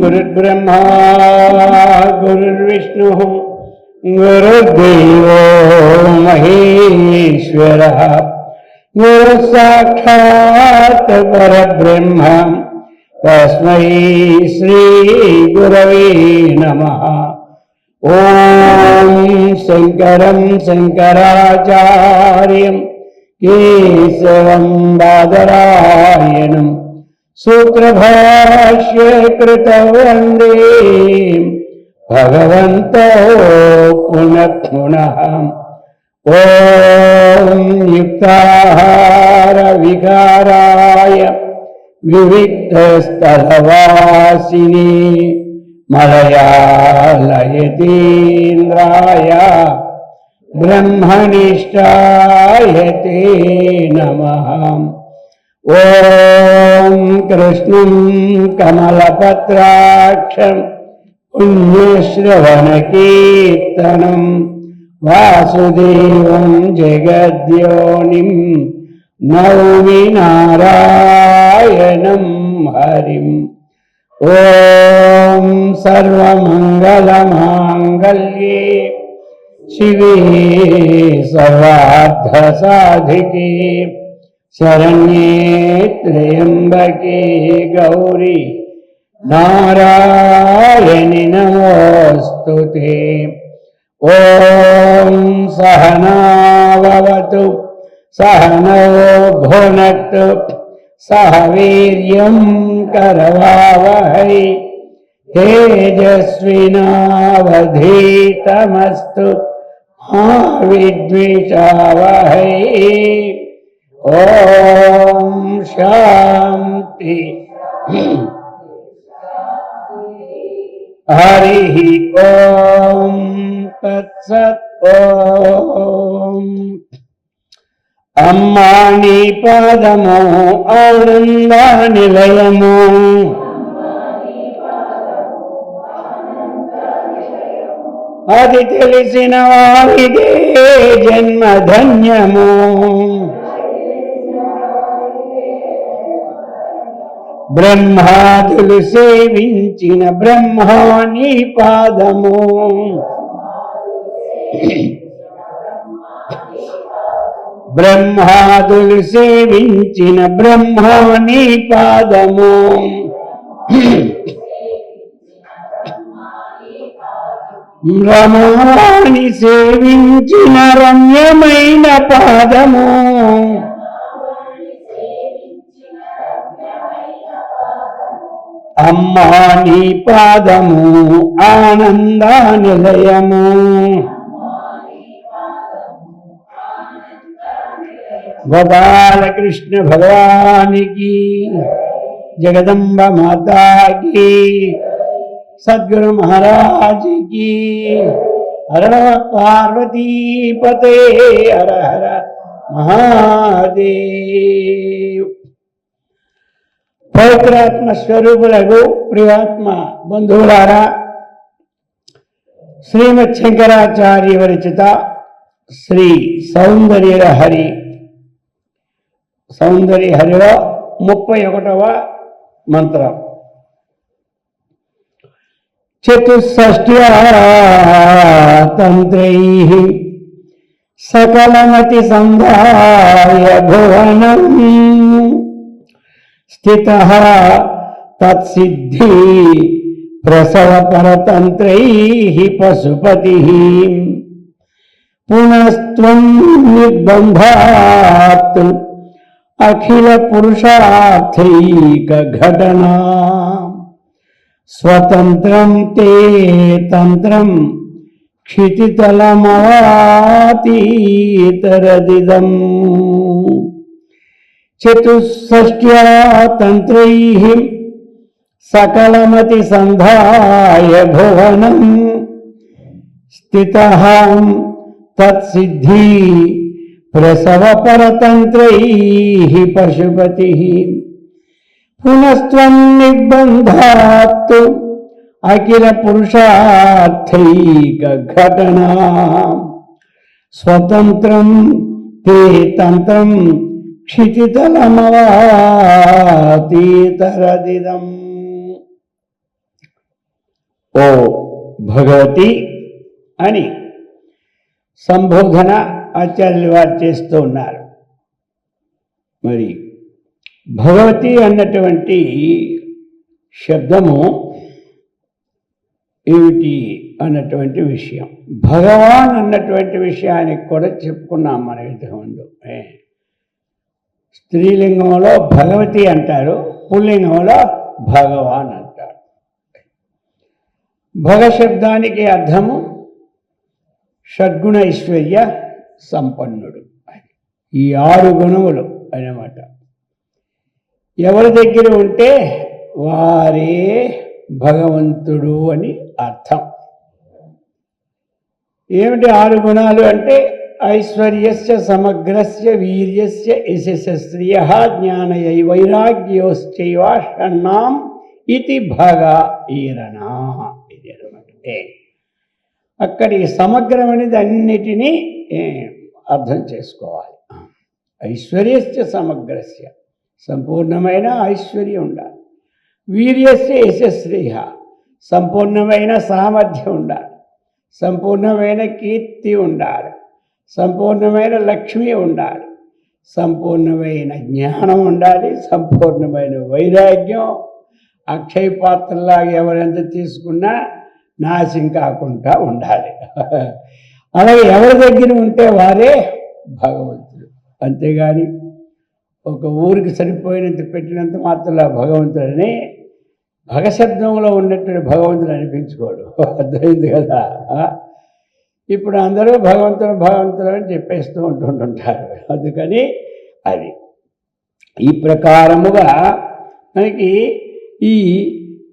गुरुर्ब्रह्मा गुरुर्विष्णु गुरुर्देवो महेश्वरः गुरुसाक्षात् परब्रह्म तस्मै श्री गुरवे नमः। ओम शंकरं शंकराचार्यं केशवं बादरायणं सूत्रभाष्य कृतौ वन्दे भगवन्तौ पुनः पुनः। ओम युक्ताहार विकाराय विविक्तस्थलवासिने मलयालयतीन्द्राय ब्रह्मनिष्ठाय ते नमः। ओम कृष्णं कमलपत्राक्षं पुण्यश्रवणकीर्तनं वासुदेवं जगद्योनिं नौमि नारायणं हरिम्। ओम सर्वमंगलमांगल्ये शिवे सर्वार्थसाधिके शरण्ये त्र्यंबके गौरी नारायणि नमोस्तुते। ओम सहना भवतु सहनौ भुनक्तु सह वीर्यं करवावहै तेजस्विनावधीतमस्तु मा विद्विषावहै। ओम शांति हरि ओम तत्सत्। ओम अम्मा नी पादमो आनंद निलयमो అది తెలిసిన వారిదే జన్మ ధన్యము బ్రహ్మాదులు సేవించిన బ్రహ్మాని పాదము బ్రహ్మాదులు సేవించిన బ్రహ్మాని పాదము రమాని సేవించిన రమ్యమైన పాదము అమ్మా నీ పాదము ఆనంద నిలయము గోపాల కృష్ణ భగవానికి జగదంబ మాతా की सद्गुरु महाराज की हर पार्वती पते हर हर महादेव। पवित्रात्म स्वरूपुलगु प्रियात्म बंधुलारा श्रीमत् शंकराचार्य विरचित श्री सौंदर्य हरि सौंदर्य हरिलो 31వ మంత్రం। चतुष्षष्ट्या तंत्रैः सकलमति संधाय भुवनं स्थितः तत्सिद्धि प्रसव परतंत्रैः पशुपतिः पुनस्त्वं निर्बन्धात् अखिल पुरुषार्थैक घटना స్వతంత్రం తే తంత్రం క్షితితలమవాతీతరదిదం చతుషష్ట్యా తంత్రైః సకలమతి సంధాయ భువనం స్థితః తత్సిద్ధి ప్రసవ పరతంత్రైః పశుపతిః పునస్త్వం నిర్బంధాత్ అఖిల పురుషార్థైక ఘటనా స్వతంత్రం తే తంత్రం క్షితితలమవాతీతరదిదం. ఓ భగవతి అని సంబోధన ఆచార్యులు వారు చేస్తూ ఉన్నారు. మరి భగవతి అన్నటువంటి శబ్దము ఏమిటి అన్నటువంటి విషయం, భగవాన్ అన్నటువంటి విషయానికి కూడా చెప్పుకున్నాం మన ఇంతకుముందు. స్త్రీలింగంలో భగవతి అంటారు, పుల్లింగంలో భగవాన్ అంటారు. భగ శబ్దానికి అర్థము షడ్గుణ ఐశ్వర్య సంపన్నుడు, ఈ 6 గుణములు అన్నమాట. ఎవరి దగ్గర ఉంటే వారే భగవంతుడు అని అర్థం. ఏమిటి 6 గుణాలు అంటే ఐశ్వర్యస్య సమగ్రస్య వీర్యస్య యశస్య శ్రియః జ్ఞానయై వైరాగ్యోశ్చైవ షణ్ణాం ఇతి భగ ఈరణ. ఇది అనమాట. అక్కడి సమగ్రం అనేది అన్నిటినీ అర్థం చేసుకోవాలి. ఐశ్వర్యస్య సమగ్రస్య సంపూర్ణమైన ఐశ్వర్యం ఉండాలి. వీర్యస్య యశస్శ్రేయ సంపూర్ణమైన సామర్థ్యం ఉండాలి. సంపూర్ణమైన కీర్తి ఉండాలి. సంపూర్ణమైన లక్ష్మి ఉండాలి. సంపూర్ణమైన జ్ఞానం ఉండాలి. సంపూర్ణమైన వైరాగ్యం, అక్షయ పాత్రలాగా ఎవరెంత తీసుకున్నా నాశం కాకుండా ఉండాలి. అలాగే ఎవరి దగ్గర ఉంటే వారే భగవంతుడు. అంతేగాని ఒక ఊరికి సరిపోయినంత పెట్టినంత మాత్రంలో భగవంతుడని భగశబ్దంలో ఉన్నటువంటి భగవంతుడు అనిపించుకోడు. అర్థమైంది కదా. ఇప్పుడు అందరూ భగవంతుడు భగవంతుడు అని చెప్పేస్తూ ఉంటుంటారు. అందుకని అది ఈ ప్రకారముగా మనకి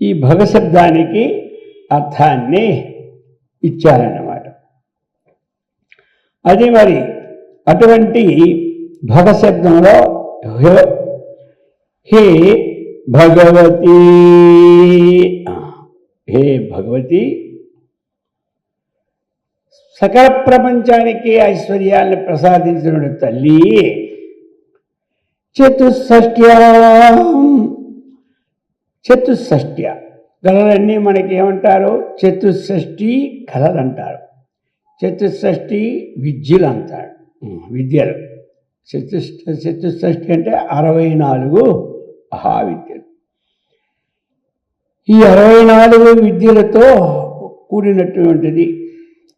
ఈ భగశబ్దానికి అర్థాన్ని ఇచ్చారన్నమాట. అది మరి అటువంటి భగశబ్దంలో హే భగవతి, హే భగవతి సకల ప్రపంచానికి ఐశ్వర్యాన్ని ప్రసాదించిన తల్లి, చతుషష్ట్య కళలన్నీ మనకి ఏమంటారు? చతుషష్ఠి కళలు అంటారు. చతుషష్ఠి విద్యలు అంటారు. విద్యలు చతుషష్ఠి అంటే 64 మహావిద్యలు. ఈ 64 విద్యలతో కూడినటువంటిది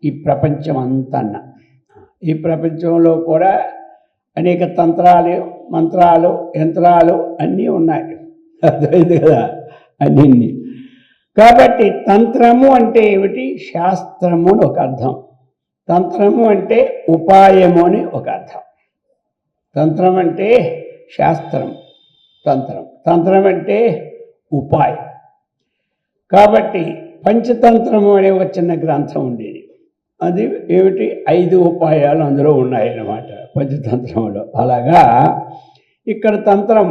ఈ ప్రపంచం అంతా. ఈ ప్రపంచంలో కూడా అనేక తంత్రాలు, మంత్రాలు, యంత్రాలు అన్నీ ఉన్నాయి. అర్థమైంది కదా అన్నీ. కాబట్టి తంత్రము అంటే ఏమిటి? శాస్త్రము అని ఒక అర్థం. తంత్రము అంటే ఉపాయము అని ఒక అర్థం. తంత్రం అంటే శాస్త్రం, తంత్రం అంటే ఉపాయం. కాబట్టి పంచతంత్రము అనే ఒక చిన్న గ్రంథం ఉండేది. అది ఏమిటి? 5 ఉపాయాలు అందులో ఉన్నాయన్నమాట పంచతంత్రంలో. అలాగా ఇక్కడ తంత్రం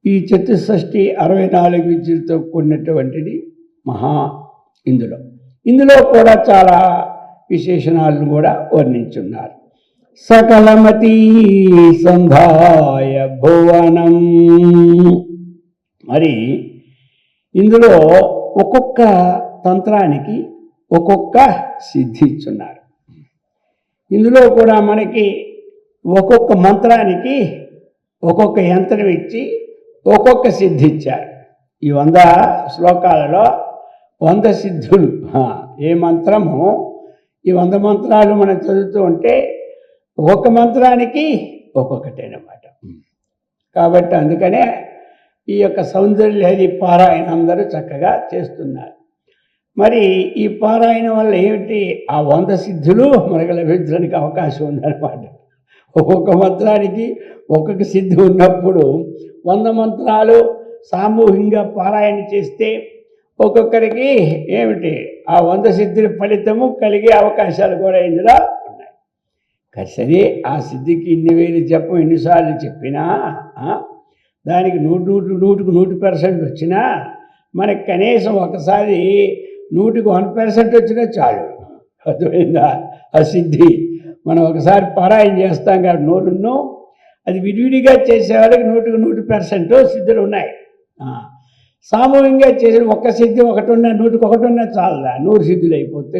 ఈ చతుషష్ఠి 64 విద్యలతో కూడినటువంటిది మహా. ఇందులో కూడా చాలా విశేషణాలను కూడా వర్ణించున్నారు. సకలమతి సంధాయ భువనం. మరి ఇందులో ఒక్కొక్క తంత్రానికి ఒక్కొక్క సిద్ధి ఇచ్చున్నారు. ఇందులో కూడా మనకి ఒక్కొక్క మంత్రానికి ఒక్కొక్క యంత్రం ఇచ్చి ఒక్కొక్క సిద్ధి ఇచ్చారు. ఈ 100 శ్లోకాలలో 100 సిద్ధులు. ఏ మంత్రము, ఈ 100 మంత్రాలు మనం చదువుతూ ఉంటే ఒక్కొక్క మంత్రానికి ఒక్కొక్కటేనమాట. కాబట్టి అందుకనే ఈ యొక్క సౌందర్యలహరి పారాయణ అందరూ చక్కగా చేస్తున్నారు. మరి ఈ పారాయణ వల్ల ఏమిటి? ఆ 100 సిద్ధులు మనకు లభించడానికి అవకాశం ఉందన్నమాట. ఒక్కొక్క మంత్రానికి ఒక్కొక్క సిద్ధి ఉన్నప్పుడు 100 మంత్రాలు సామూహికంగా పారాయణ చేస్తే ఒక్కొక్కరికి ఏమిటి ఆ 100 సిద్ధుల ఫలితము కలిగే అవకాశాలు కూడా ఇందులో ఉన్నాయి. సరే, ఆ సిద్ధికి ఇన్ని వేలు జపం ఎన్నిసార్లు చెప్పినా దానికి 100% వచ్చినా మనకి కనీసం ఒకసారి 100% వచ్చినా చాలు. అర్థమైందా? ఆ సిద్ధి మనం ఒకసారి పారాయణ చేస్తాం కాబట్టి నోరును అది విడివిడిగా చేసేవాళ్ళకి 100% సిద్ధులు ఉన్నాయి. సామూహికంగా చేసిన ఒక్క సిద్ధి ఒకటి ఉన్నా 100కి ఉన్నా చాలదా? 100 సిద్ధులు అయిపోతే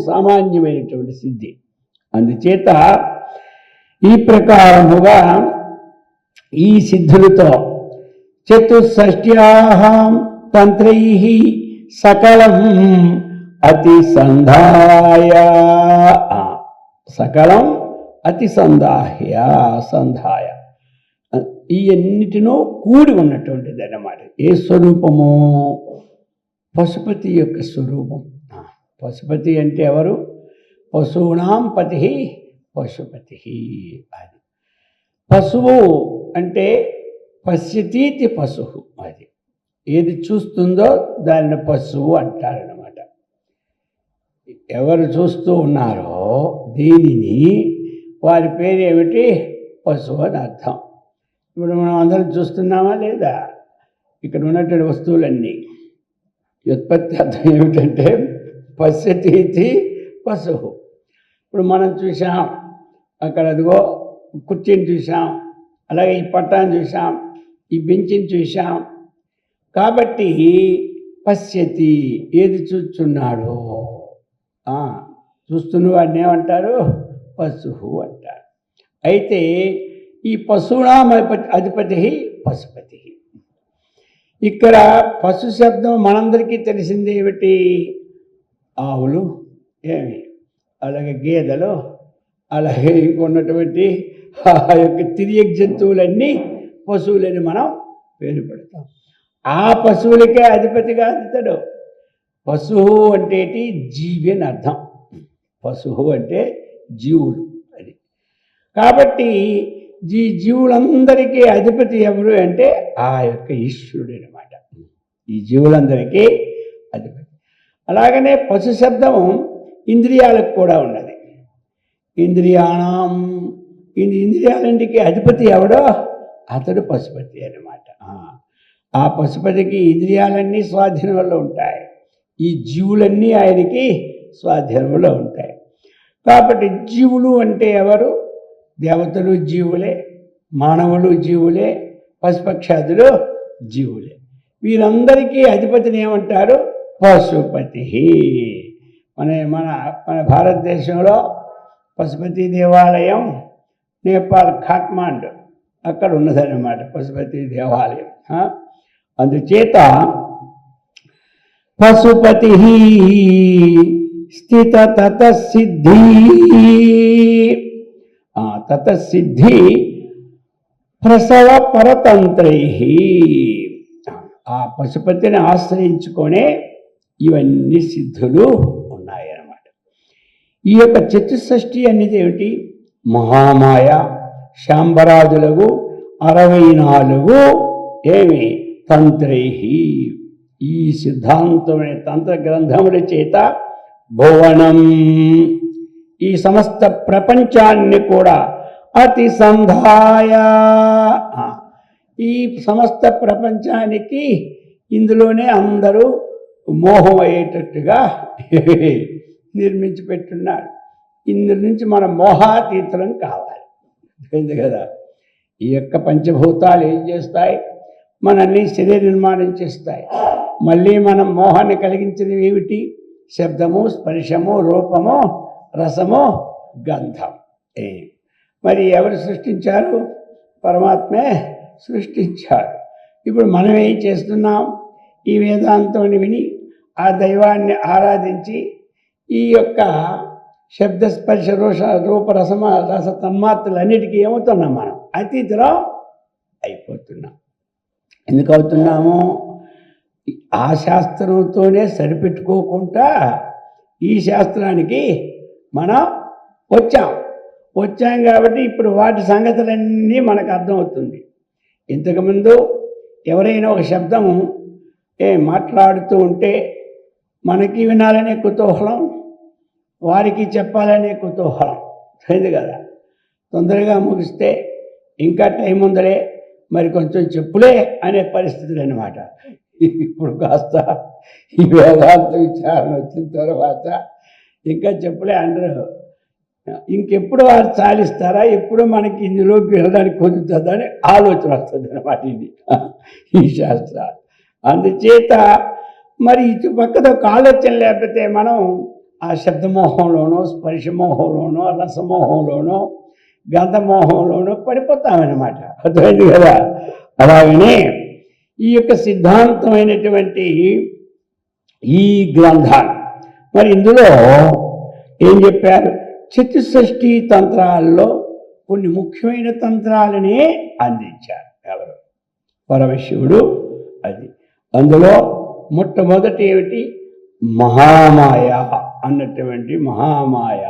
సామాన్యమైనటువంటి సిద్ధి. అందుచేత ఈ ప్రకారముగా ఈ సిద్ధులతో చతుషష్ట్యాహం తంత్రై సకలం అతి సంధాయ, సకలం అతి సంధాయ ఈ అన్నిటినో కూడి ఉన్నటువంటిది అన్నమాట. ఏ స్వరూపము? పశుపతి యొక్క స్వరూపం. పశుపతి అంటే ఎవరు? పశూనాం పతి పశుపతి. అది పశువు అంటే పశ్యతీతి పశువు. అది ఏది చూస్తుందో దానిని పశువు అంటారన్నమాట. ఎవరు చూస్తూ ఉన్నారో దీనిని వారి పేరు ఏమిటి? పశువు అని అర్థం. ఇప్పుడు మనం అందరం చూస్తున్నామా లేదా? ఇక్కడ ఉన్నటువంటి వస్తువులన్నీ వ్యుత్పత్తి అర్థం ఏమిటంటే పశ్యతీతి పశువు. ఇప్పుడు మనం చూసాం, అక్కడ అదిగో కుర్చీని చూసాం, అలాగే ఈ పట్టాన్ని చూసాం, ఈ బెంచిని చూసాం. కాబట్టి పశ్యతి ఏది చూస్తున్నాడో చూస్తున్న వాడిని ఏమంటారు? పశువు అంటారు. అయితే ఈ పశువునాం అధిపతి పశుపతి. ఇక్కడ పశు శబ్దం మనందరికీ తెలిసింది ఏమిటి? ఆవులు, ఏమి అలాగే గేదెలు, అలాగే ఇంకొన్నటువంటి ఆ యొక్క తిరియ జంతువులన్నీ పశువులని మనం పేరు పెడతాం. ఆ పశువులకే అధిపతిగా ఇతడు. పశువు అంటే జీవి అని అర్థం. పశువు అంటే జీవులు. అది కాబట్టి జీవులందరికీ అధిపతి ఎవరు అంటే ఆ యొక్క ఈశ్వరుడు అన్నమాట. ఈ జీవులందరికీ అధిపతి. అలాగనే పశు శబ్దం ఇంద్రియాలకు కూడా ఉన్నది. ఇంద్రియాణం, ఇంద్రియాలంటికి అధిపతి ఎవడో అతడు పశుపతి అన్నమాట. ఆ పశుపతికి ఇంద్రియాలన్నీ స్వాధీనంలో ఉంటాయి. ఈ జీవులన్నీ ఆయనకి స్వాధీనంలో ఉంటాయి. కాబట్టి జీవులు అంటే ఎవరు? దేవతలు జీవులే, మానవులు జీవులే, పశుపక్షాదులు జీవులే. వీరందరికీ అధిపతిని ఏమంటారు? పశుపతి. మన భారతదేశంలో పశుపతి దేవాలయం నేపాల్ ఖాట్మాండు అక్కడ ఉన్నదన్నమాట పశుపతి దేవాలయం. అందుచేత పశుపతి స్థిత తతసిద్ధి. తతసిద్ధి ప్రసవ పరతంత్రై. ఆ పశుపతిని ఆశ్రయించుకొనే ఇవన్నీ సిద్ధులు ఉన్నాయన్నమాట. ఈ యొక్క చతుషష్ఠి అనేది ఏమిటి? మహామాయ శాంబరాదులకు 64 ఏమి తంత్రై. ఈ సిద్ధాంతమైన తంత్ర గ్రంథముల చేత భువనం ఈ సమస్త ప్రపంచాన్ని కూడా అతి సంధాయ, ఈ సమస్త ప్రపంచానికి ఇందులోనే అందరూ మోహం అయ్యేటట్టుగా నిర్మించి పెట్టున్నారు. ఇందు నుంచి మన మోహాతీతులం కావాలి. ఉంది కదా. ఈ యొక్క పంచభూతాలు ఏం చేస్తాయి? మనల్ని శరీర నిర్మాణం చేస్తాయి. మళ్ళీ మనం మోహాన్ని కలిగించినవి ఏమిటి? శబ్దము, స్పర్శము, రూపము, రసము, గంధం. మరి ఎవరు సృష్టించారు? పరమాత్మే సృష్టించారు. ఇప్పుడు మనం ఏం చేస్తున్నాం? ఈ వేదాంతాన్ని విని ఆ దైవాన్ని ఆరాధించి ఈ యొక్క శబ్ద స్పర్శ రూప రస తన్మాత్రలన్నిటికీ ఏమవుతున్నాం? మనం అతీతులం అయిపోతున్నాం. ఎందుకు అవుతున్నాము? ఆ శాస్త్రంతోనే సరిపెట్టుకోకుండా ఈ శాస్త్రానికి మనం వచ్చాం కాబట్టి ఇప్పుడు వాటి సంగతులన్నీ మనకు అర్థమవుతుంది. ఇంతకుముందు ఎవరైనా ఒక శబ్దం మాట్లాడుతూ ఉంటే మనకి వినాలనే కుతూహలం, వారికి చెప్పాలనే కుతూహలం అయింది కదా. తొందరగా ముగిస్తే ఇంకా టైం ఉందలే, మరి కొంచెం చెప్పులే అనే పరిస్థితులు అన్నమాట. ఇప్పుడు కాస్త ఈ వేదాంత విచారణ వచ్చిన తర్వాత ఇంకా చెప్పులే అందరూ. ఇంకెప్పుడు వారు చాలిస్తారా, ఎప్పుడు మనకి ఇందులోకి వెళ్ళడానికి కుదురుతుందని ఆలోచన వస్తుంది అన్నమాట ఇది ఈ శాస్త్రాలు. అందుచేత మరి ఇటు పక్కన ఒక ఆలోచన లేకపోతే మనం ఆ శబ్దమోహంలోనో, స్పర్శమోహంలోనో, రసమోహంలోనో, గంధమోహంలోనో పడిపోతామన్నమాట. అర్థమైంది కదా. అలాగనే ఈ యొక్క సిద్ధాంతమైనటువంటి ఈ గ్రంథాలు మరి ఇందులో ఏం చెప్పారు? చతుషష్ఠి తంత్రాల్లో కొన్ని ముఖ్యమైన తంత్రాలనే అందించారు. ఎవరు? పరమశివుడు. అది అందులో మొట్టమొదటి ఏమిటి? మహామాయ అన్నటువంటి మహామాయ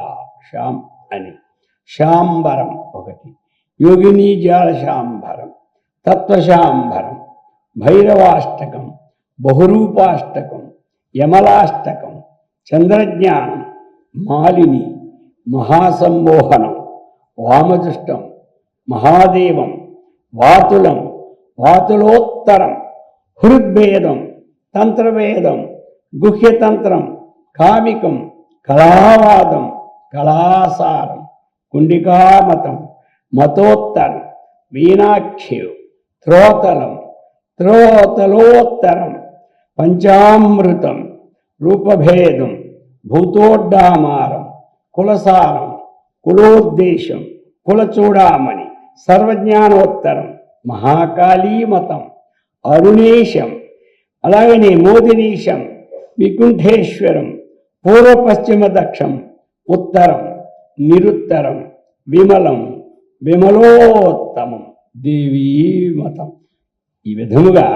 అని శాంబరం ఒకటి, యోగిని జాల శాంబరం, తత్వశాంబరం, భైరవాష్టకం, బహురూపాష్టకం, యమలాష్టకం, చంద్రజ్ఞానం, మాలిని, మహాసంమోహనం, వామదృష్టం, మహాదేవం, వాతులం, వాతులోత్తరం, హృద్భేదం, తంత్రవేదం, గుహ్యతంత్రం, కామికం, కళావాదం, కళాసారం, కుండికామతం, మతోత్తరం, మీనాక్షి, త్రోతలం, త్రోతలోత్తరం, పంచామృతం, రూపభేదం, భూతోడ్డామారం, కులసారం, కులోద్దేశం, కులచూడామణి, సర్వజ్ఞానోత్తరం, మహాకాళీమతం, అరుణేశం, అలాగనే మోదినీశం, వికుంఠేశ్వరం, పూర్వపశ్చిమ దక్షం, ఉత్తరం, నిరుత్తరం, విమలం, విమలోత్తమం, దేవీమతం. ఈ విధముగా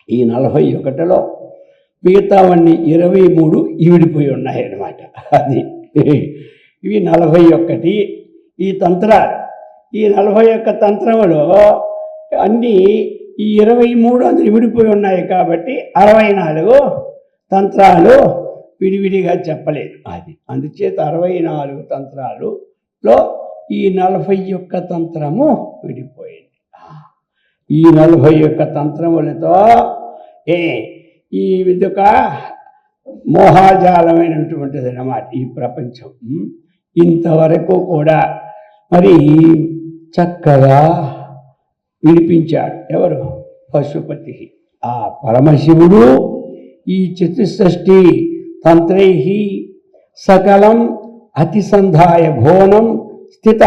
ఈ 41లో మిగతావన్నీ 23 ఈవిడిపోయి ఉన్నాయన్నమాట. అది ఇవి 41 ఈ తంత్రాలు. ఈ 41 తంత్రములో అన్నీ ఈ 23 అందులో విడిపోయి ఉన్నాయి కాబట్టి 64 తంత్రాలు విడివిడిగా చెప్పలేదు. అది అందుచేత 64 తంత్రాలులో ఈ 41 తంత్రము విడిపోయింది. ఈ 41 తంత్రములతో ఈ విధక మోహాజాలమైనటువంటిది అన్నమాట ఈ ప్రపంచం. ఇంతవరకు కూడా మరి చక్కగా వినిపించాడు. ఎవరు? పశుపతి. ఆ పరమశివుడు ఈ చతుషష్ఠి తంత్రై సకలం అతిసంధాయ భువనం స్థిత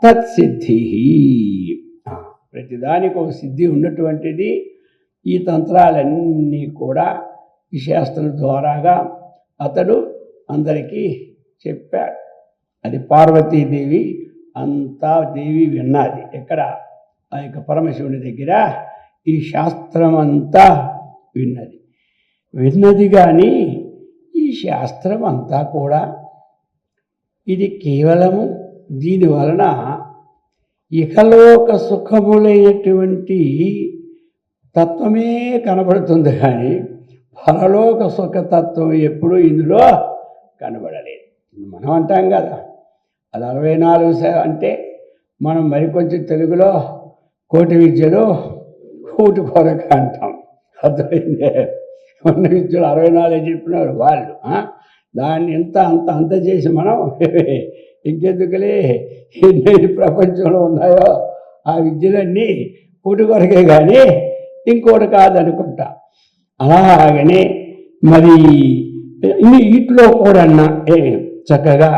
తత్సిద్ధి. ప్రతిదానికి ఒక సిద్ధి ఉన్నటువంటిది. ఈ తంత్రాలన్నీ కూడా ఈ శాస్త్రం ద్వారాగా అతడు అందరికీ చెప్పాడు. అది పార్వతీదేవి అంతా దేవి విన్నది. ఎక్కడ? ఆ యొక్క పరమశివుని దగ్గర ఈ శాస్త్రం అంతా విన్నది. కానీ ఈ శాస్త్రం అంతా కూడా ఇది కేవలము దీని వలన ఇహలోక సుఖములైనటువంటి తత్వమే కనబడుతుంది, కానీ పరలోక సుఖతత్వం ఎప్పుడూ ఇందులో కనబడలేదు. మనం అంటాం కదా, అది 64 అంటే మనం మరికొంచెం తెలుగులో కోటి విద్యలు కూటి కొరక అంటాం. అర్థమైందే. ఉన్న విద్యలు 64 చెప్పినారు వాళ్ళు. దాన్ని అంత చేసి మనం ఇంకెందుకులే ఎన్ని ప్రపంచంలో ఉన్నాయో ఆ విద్యలన్నీ కూటి కొరకే కానీ ఇంకోటి కాదనుకుంటా. అలాగనే మరి వీటిలో కూడా చక్కగా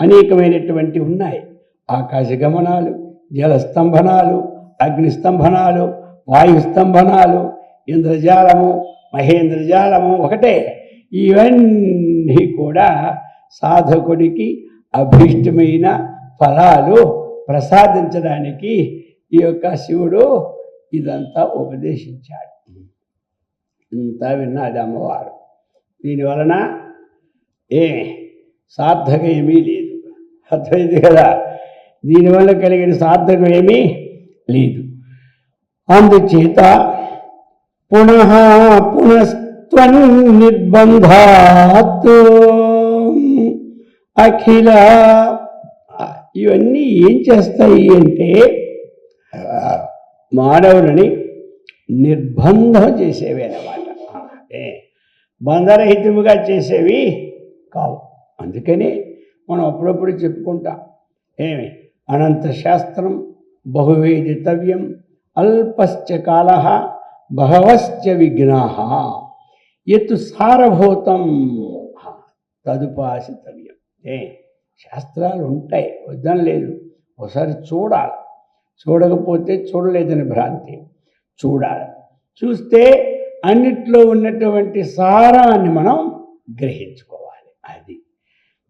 అనేకమైనటువంటి ఉన్నాయి. ఆకాశ గమనాలు, జలస్తంభనాలు, అగ్నిస్తంభనాలు, వాయుస్తంభనాలు, ఇంద్రజాలము, మహేంద్రజాలము ఒకటే. ఇవన్నీ కూడా సాధకుడికి అభీష్టమైన ఫలాలు ప్రసాదించడానికి ఈ యొక్క శివుడు ఇదంతా ఉపదేశించాడు. ఇంత విన్నది అమ్మవారు. దీనివలన సార్థకం ఏమీ లేదు. అర్థమైంది కదా? దీనివల్ల కలిగిన సార్థకం ఏమీ లేదు. అందుచేత పునః పునస్త్వన్నిర్బంధాత్ అఖిల ఇవన్నీ ఏం చేస్తాయి అంటే మానవులని నిర్బంధం చేసేవి అన్నమాట. బంధరహితముగా చేసేవి కావు. అందుకని మనం అప్పుడప్పుడు చెప్పుకుంటాం, అనంత శాస్త్రం బహువేదితవ్యం అల్పశ్చ కాల బహవశ్చ విఘ్నాః యత్ సారభూతం తదుపాసితవ్యం. శాస్త్రాలు ఉంటాయి, వద్దని లేదు, ఒకసారి చూడాలి. చూడకపోతే చూడలేదని భ్రాంతి. చూడాలి. చూస్తే అన్నిట్లో ఉన్నటువంటి సారాన్ని మనం గ్రహించుకోవాలి. అది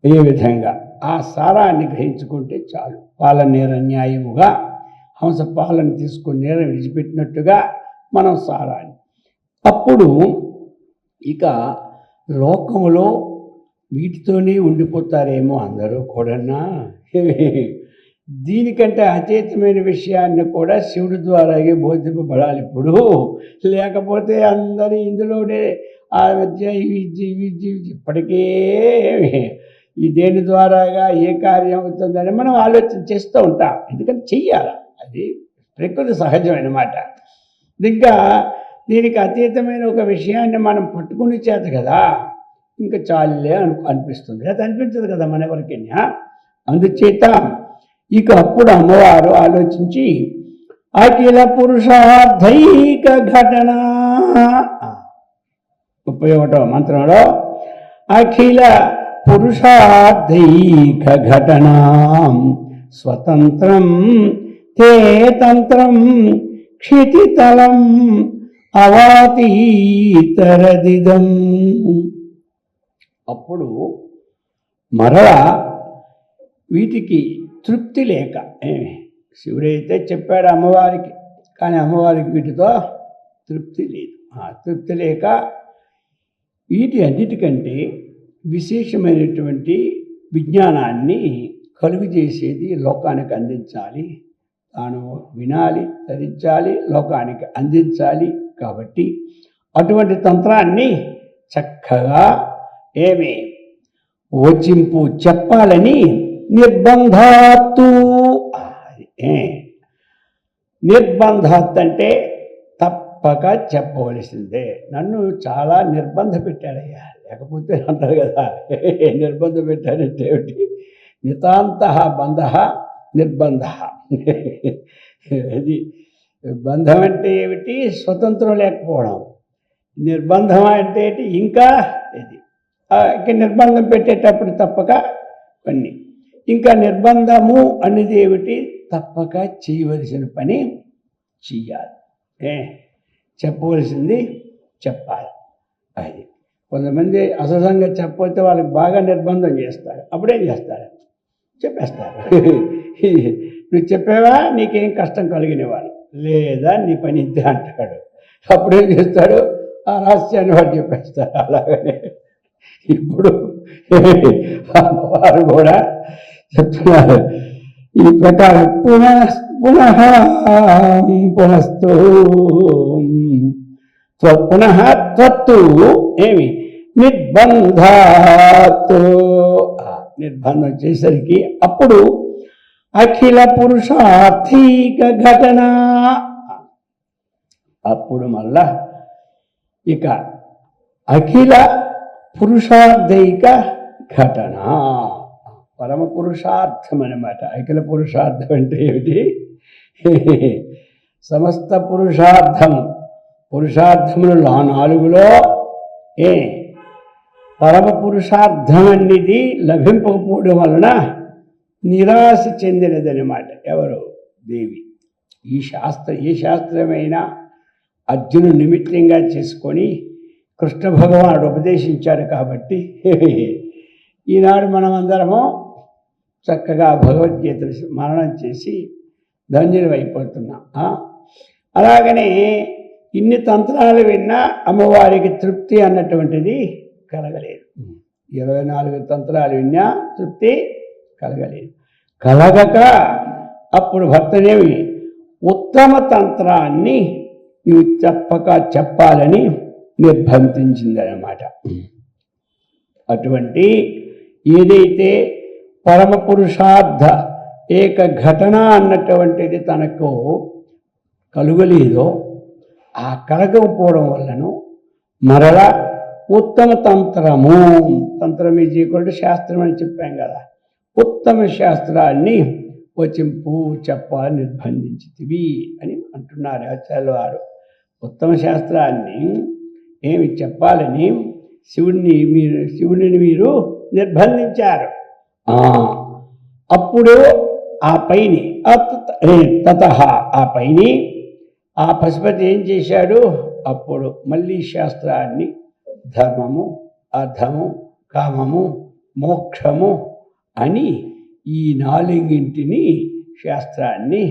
ఏ విధంగా ఆ సారాన్ని గ్రహించుకుంటే చాలు. పాలనేరన్యాయముగా హంస పాలన తీసుకుని నేర విడిచిపెట్టినట్టుగా మనం సారాన్ని. అప్పుడు ఇక లోకములో వీటితోనే ఉండిపోతారేమో అందరూ కూడానా. దీనికంటే అతీతమైన విషయాన్ని కూడా శివుడి ద్వారాగే బోధింపబడాలి ఇప్పుడు. లేకపోతే అందరూ ఇందులోనే ఆ విద్య ఈ విద్య ఈ విద్య ఇప్పటికే ఈ దేని ద్వారాగా ఏ కార్యం అవుతుందని మనం ఆలోచన చేస్తూ ఉంటాం. ఎందుకంటే చెయ్యాలి, అది ప్రకృతి సహజమైనమాట. ఇంకా దీనికి అతీతమైన ఒక విషయాన్ని మనం పట్టుకుని చేత కదా ఇంకా చాలులే అనిపిస్తుంది. అది అనిపించదు కదా మన ఎవరికైనా. అందుచేత ఇక అప్పుడు అమ్మవారు ఆలోచించి అఖిల పురుషార్థైక ఘటన 31వ మంత్రంలో అఖిల పురుషార్థైక ఘటన స్వతంత్రం తే తంత్రం క్షితితలం అవాతీతరదిదం. అప్పుడు మరలా వీటికి తృప్తి లేక శివుడైతే చెప్పాడు అమ్మవారికి, కానీ అమ్మవారికి వీటితో తృప్తి లేదు. తృప్తి లేక వీటి అన్నిటికంటే విశేషమైనటువంటి విజ్ఞానాన్ని కలుగు చేసేది లోకానికి అందించాలి. తాను వినాలి, ధరించాలి, లోకానికి అందించాలి. కాబట్టి అటువంటి తంత్రాన్ని చక్కగా వచింపు చెప్పాలని నిర్బంధాత్తు. నిర్బంధాత్ అంటే తప్పక చెప్పవలసిందే. నన్ను చాలా నిర్బంధ పెట్టాడయ్యా, లేకపోతే అంటారు కదా నిర్బంధ పెట్టాడంటే ఏమిటి? నితాంత బంధ నిర్బంధ. అది బంధం అంటే ఏమిటి? స్వతంత్రం లేకపోవడం. నిర్బంధం అంటే ఏంటి? ఇంకా ఇది ఇక నిర్బంధం పెట్టేటప్పుడు తప్పక పని. ఇంకా నిర్బంధము అనేది ఏమిటి? తప్పక చేయవలసిన పని చెయ్యాలి. చెప్పవలసింది చెప్పాలి. అది కొంతమంది అసహజంగా చెప్పకపోతే వాళ్ళకి బాగా నిర్బంధం చేస్తారు. అప్పుడేం చేస్తారు? చెప్పేస్తారు. నువ్వు చెప్పావా నీకేం కష్టం కలిగిన వాళ్ళు, లేదా నీ పని ఇంతే అంటాడు. అప్పుడేం చేస్తాడు? ఆ రహస్యాన్ని వాడు చెప్పేస్తారు. అలాగనే ఇప్పుడు వారు కూడా చెప్తున్నారు ఈ ప్రకారం పునః పునస్తు పునః త్వత్తు ఏమి నిర్బంధాత్. నిర్బంధం చేసరికి అప్పుడు అఖిల పురుషార్థిక ఘటన. అప్పుడు మళ్ళా ఇక అఖిల పురుషార్థైక ఘటన, పరమ పురుషార్థం అన్నమాట. అఖిల పురుషార్థం అంటే ఏమిటి? సమస్త పురుషార్థములు 4లో పరమ పురుషార్థం అనేది లభింపకపోవడం వలన నిరాశ చెందినదనమాట. ఎవరు? దేవి. ఏ శాస్త్రమైనా అర్జును నిమిత్తంగా చేసుకొని కృష్ణ భగవానుడు ఉపదేశించాడు. కాబట్టి ఈనాడు మనమందరము చక్కగా భగవద్గీత మననం చేసి ధన్యులు అయిపోతున్నాం. అలాగనే ఇన్ని తంత్రాలు విన్నా అమ్మవారికి తృప్తి అన్నటువంటిది కలగలేదు. 24 తంత్రాలు విన్నా తృప్తి కలగలేదు. కలగక అప్పుడు భర్తనేమి ఉత్తమ తంత్రాన్ని నువ్వు చెప్పాలని నిర్బంధించిందనమాట. అటువంటి ఏదైతే పరమ పురుషార్థ ఏక ఘటన అన్నటువంటిది తనకు కలుగలేదో ఆ కలగకపోవడం వల్లను మరలా ఉత్తమ తంత్రము, తంత్రం ఈజ్ ఈక్వల్ టు శాస్త్రం అని చెప్పాం కదా, ఉత్తమ శాస్త్రాన్ని వచింపు చెప్పాలని నిర్బంధించితివి అని అంటున్నారు ఆచార్యుల వారు. ఉత్తమ శాస్త్రాన్ని ఏమి చెప్పాలని శివుడిని మీరు నిర్బంధించారు. అప్పుడు ఆ పైని ఆ పైని ఆ పశుపతి ఏం చేశాడు, అప్పుడు మళ్ళీ శాస్త్రాన్ని ధర్మము, అర్థము, కామము, మోక్షము అని ఈ 4 శాస్త్రాన్ని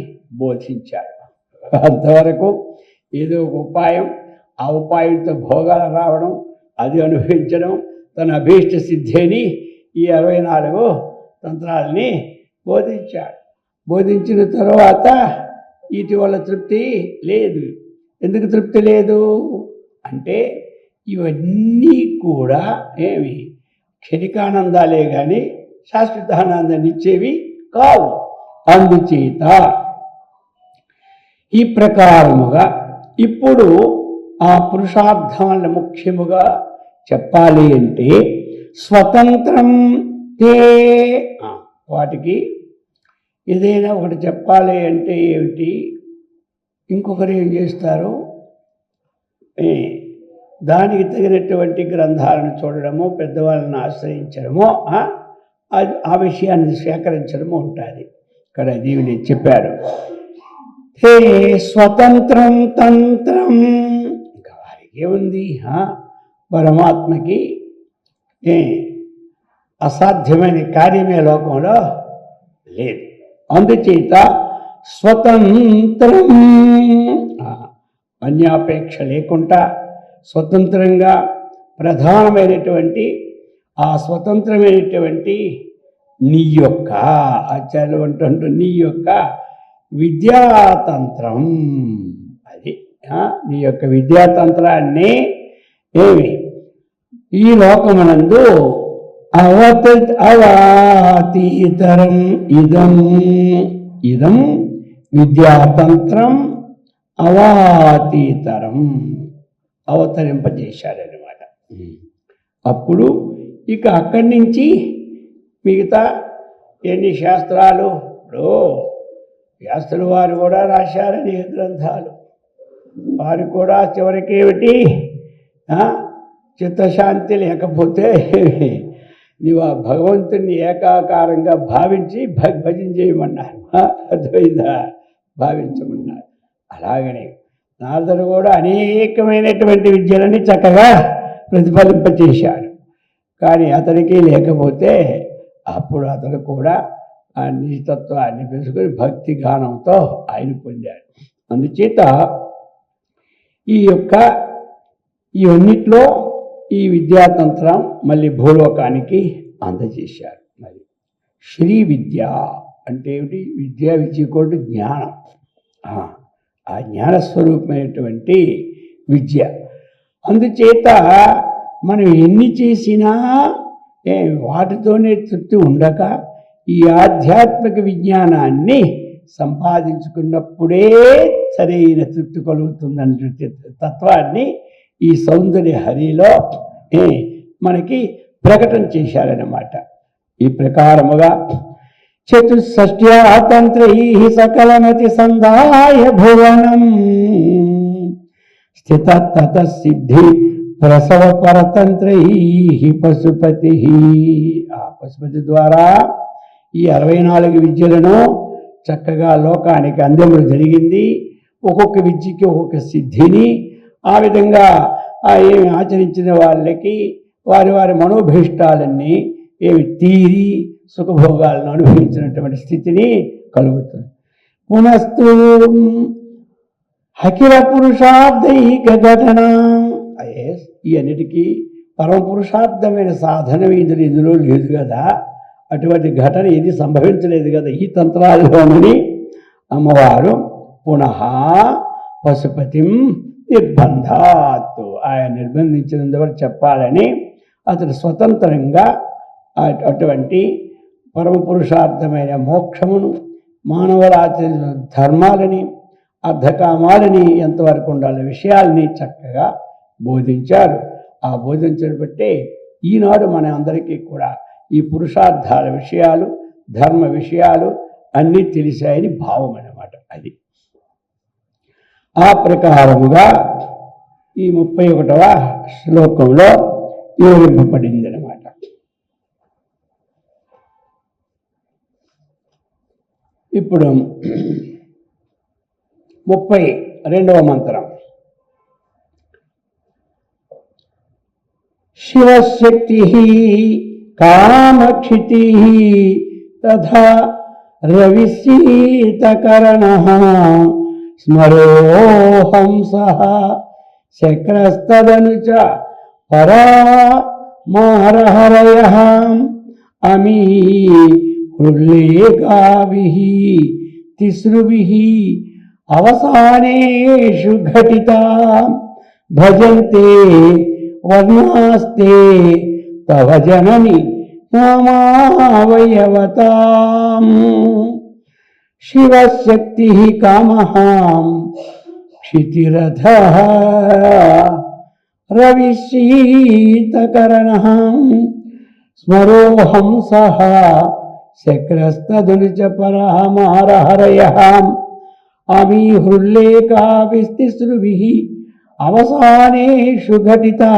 బోధించాడు. అంతవరకు ఏదో ఒక ఉపాయం, ఆ ఉపాయంతో భోగాలు రావడం, అది అనుభవించడం, తన అభీష్ట సిద్ధిని ఈ 64 తంత్రాలని బోధించాడు. బోధించిన తర్వాత వీటి వల్ల తృప్తి లేదు. ఎందుకు తృప్తి లేదు అంటే ఇవన్నీ కూడా ఏమి క్షణికానందాలే కానీ శాశ్వతానందాన్ని ఇచ్చేవి కావు. అందుచేత ఈ ప్రకారముగా ఇప్పుడు ఆ పురుషార్థం వల్ల ముఖ్యముగా చెప్పాలి అంటే స్వతంత్రం తే, వాటికి ఏదైనా ఒకటి చెప్పాలి అంటే ఏమిటి, ఇంకొకరు ఏం చేస్తారు, దానికి తగినటువంటి గ్రంథాలను చూడడము, పెద్దవాళ్ళని ఆశ్రయించడము, ఆ విషయాన్ని సేకరించడము ఉంటుంది. ఇక్కడ దీవిని చెప్పారు, హే స్వతంత్రం తంత్రం. ఇంకా వారికి ఏముంది, పరమాత్మకి అసాధ్యమైన కార్యమే లోకంలో లేదు. అందుచేత స్వతంత్రం, అన్యాపేక్ష లేకుండా స్వతంత్రంగా ప్రధానమైనటువంటి ఆ స్వతంత్రమైనటువంటి నీ యొక్క ఆచార్యులు అంటూ నీ యొక్క విద్యాతంత్రం, అది నీ యొక్క విద్యాతంత్రాన్ని ఏమి ఈ లోకమునందు అవాతీతరం ఇదం విద్యాతంత్రం అవాతీతరం అవతరింపజేశారన్నమాట. అప్పుడు ఇక అక్కడి నుంచి మిగతా ఎన్ని శాస్త్రాలు, ఇప్పుడు వ్యాసుల వారు కూడా రాశారని గ్రంథాలు, వారు కూడా చివరికి ఏమిటి చిత్తశాంతి లేకపోతే నీవు ఆ భగవంతుని ఏకాకారంగా భావించి భజన చేయమన్నారు, అద్వైత భావించమన్నారు. అలాగనే నారదుడు కూడా అనేకమైనటువంటి విద్యలని చక్కగా ప్రతిఫలింపచేశాడు. కానీ అతనికి లేకపోతే అప్పుడు అతను కూడా ఆ నిజతత్వాన్ని తెలుసుకొని భక్తి గానంతో ఆయన పొందాడు. అందుచేత ఇవన్నిట్లో ఈ విద్యాతంత్రం మళ్ళీ భూలోకానికి అందజేశారు. మరి శ్రీ విద్య అంటే ఏమిటి, విద్యా విద్యకోటి జ్ఞానం, ఆ జ్ఞానస్వరూపమైనటువంటి విద్య. అందుచేత మనం ఎన్ని చేసినా వాటితోనే తృప్తి ఉండక ఈ ఆధ్యాత్మిక విజ్ఞానాన్ని సంపాదించుకున్నప్పుడే సరైన తృప్తి కలుగుతుందనే తత్వాన్ని ఈ సౌందర్య హరిలో మనకి ప్రకటన చేశారన్నమాట. ఈ ప్రకారముగా చతుషష్ట్యాతంత్రై సకలమతి సందాయ భువనం స్థిత తత సిద్ధి ప్రసవ పరతంత్రై పశుపతి. ఆ పశుపతి ద్వారా ఈ 64 విద్యలను చక్కగా లోకానికి అందడం జరిగింది. ఒక్కొక్క విద్యకి ఒక్కొక్క సిద్ధిని ఆ విధంగా ఏమి ఆచరించిన వాళ్ళకి వారి వారి మనోభీష్టాలన్నీ ఏమి తీరి సుఖభోగాలను అనుభవించినటువంటి స్థితిని కలుగుతుంది. పునస్తు అఖిల పురుషార్థైక ఘటన. ఈ అన్నిటికీ పరమ పురుషార్థమైన సాధనం ఇందులో లేదు కదా, అటువంటి ఘటన ఇది సంభవించలేదు కదా ఈ తంత్రాల్లోనని అమ్మవారు పునః పశుపతిం నిర్బంధాత్, ఆయన నిర్బంధించినందువల్ల చెప్పాలని అతడు స్వతంత్రంగా అటువంటి పరమ పురుషార్థమైన మోక్షమును, మానవుల ఆచరించిన ధర్మాలని, అర్ధకామాలని ఎంతవరకు ఉండాలి విషయాల్ని చక్కగా బోధించారు. ఆ బోధించడం బట్టే ఈనాడు మన అందరికీ కూడా ఈ పురుషార్థాల విషయాలు, ధర్మ విషయాలు అన్నీ తెలిసాయని భావం అన్నమాట. అది ఆ ప్రకారముగా ఈ 31వ శ్లోకంలో వివరింపబడింది అన్నమాట. ఇప్పుడు 32వ మంత్రం. శివశక్తి కామక్షితి తథా రవిశీతకరణః స్మరోహంసః శక్రస్తదను చ పరామహరహరయః అమీ హృల్లేఖాభిః తిస్రుభిః అవసానేషు ఘటితా భజంతే వర్ణాస్తే తవ జనని నామావయవతాం. శివశక్తి కామః క్షితిరథః రవిశీతకరణః స్మరోహంసః శక్రస్తదును చ పరమహరహరయః అమీ హృల్లేఖాభిస్తిస్రుభిః అవసానేషు ఘటితా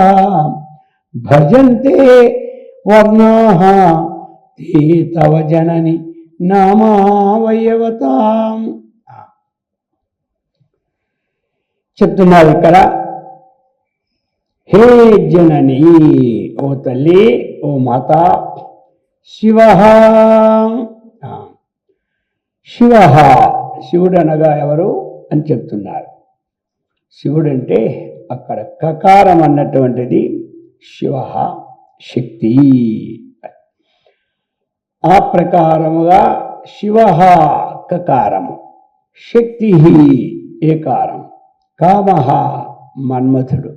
భజంతే వర్ణాః తే తవ జనని నామావయవతాం. చెప్తున్నారు ఇక్కడ, హే జనని, ఓ తల్లి, ఓ మాత, శివ శివ శివుడు అనగా ఎవరు అని చెప్తున్నారు. శివుడంటే అక్కడ కకారం అన్నటువంటిది శివ శక్తి. ఆ ప్రకారముగా శివ కకారము, శక్తి ఏకారం, కామ మన్మథుడు,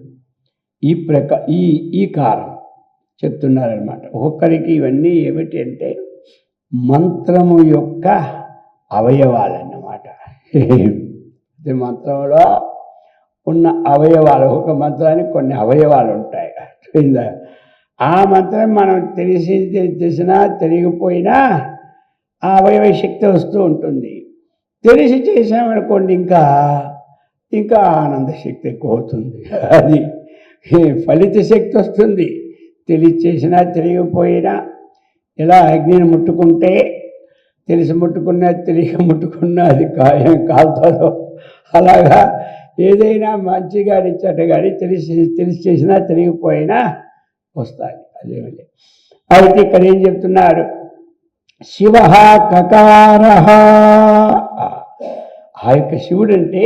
ఈ కారం చెప్తున్నారనమాట. ఒక్కొక్కరికి ఇవన్నీ ఏమిటి అంటే మంత్రము యొక్క అవయవాలన్నమాట. మంత్రంలో ఉన్న అవయవాలు, ఒక మంత్రానికి కొన్ని అవయవాలు ఉంటాయి. ఆ మంత్రం మనం తెలిసినా తెలియకపోయినా ఆ అవయవ శక్తి వస్తూ ఉంటుంది. తెలిసి చేసామనుకోండి ఇంకా ఆనంద శక్తి ఎక్కువ అవుతుంది. అది ఫలిత శక్తి వస్తుంది. తెలియచేసినా తెలియకపోయినా, ఎలా అగ్నిని ముట్టుకుంటే తెలిసి ముట్టుకున్నా తెలియక ముట్టుకున్నా అది కాలుతుందో, అలాగా ఏదైనా మంచి కానీ చెడ్డ కానీ తెలిసి చేసినా తెలియకపోయినా వస్తుంది. అదేమిటి అయితే ఇక్కడ ఏం చెప్తున్నారు, శివ కకార. ఆ యొక్క శివుడు అంటే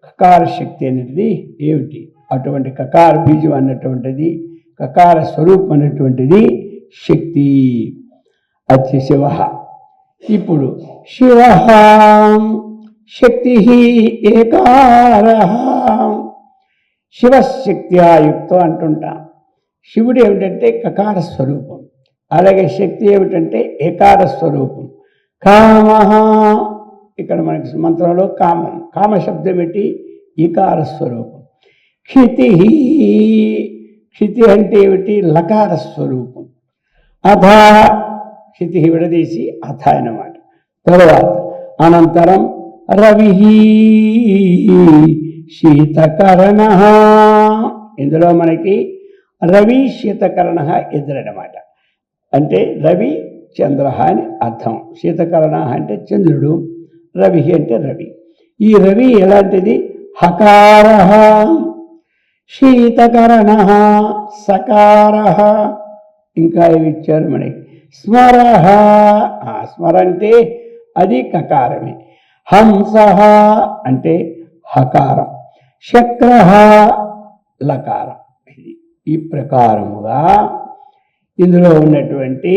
కకార శక్తి అనేది ఏమిటి, అటువంటి కకార బీజం అన్నటువంటిది, కకార స్వరూపం అన్నటువంటిది శక్తి. అది శివ. ఇప్పుడు శివ శక్తి ఏకార, శివశక్త్యాయుక్తం అంటుంటాం. శివుడు ఏమిటంటే కకార స్వరూపం, అలాగే శక్తి ఏమిటంటే ఏకార స్వరూపం. కామ, ఇక్కడ మనకి మంత్రంలో కామం, కామ శబ్దం ఏంటి, ఈకార స్వరూపం. క్షితి, క్షితి అంటే ఏమిటి, లకార స్వరూపం. అధ, క్షితి విడదీసి అథ అన్నమాట. తరువాత అనంతరం రవి శీతకరణ. ఇందులో మనకి రవి శీతకరణ ఎదురన్నమాట. అంటే రవి చంద్ర అని అర్థం. శీతకరణ అంటే చంద్రుడు, రవి అంటే రవి. ఈ రవి ఎలాంటిది, హకార, శీతకరణ సకార. ఇంకా ఇవి ఇచ్చారు మనకి, స్మర. స్మర అంటే అది కకారమే. హంస అంటే హకారం. శక్రః లకారం. ఇది ఈ ప్రకారముగా ఇందులో ఉన్నటువంటి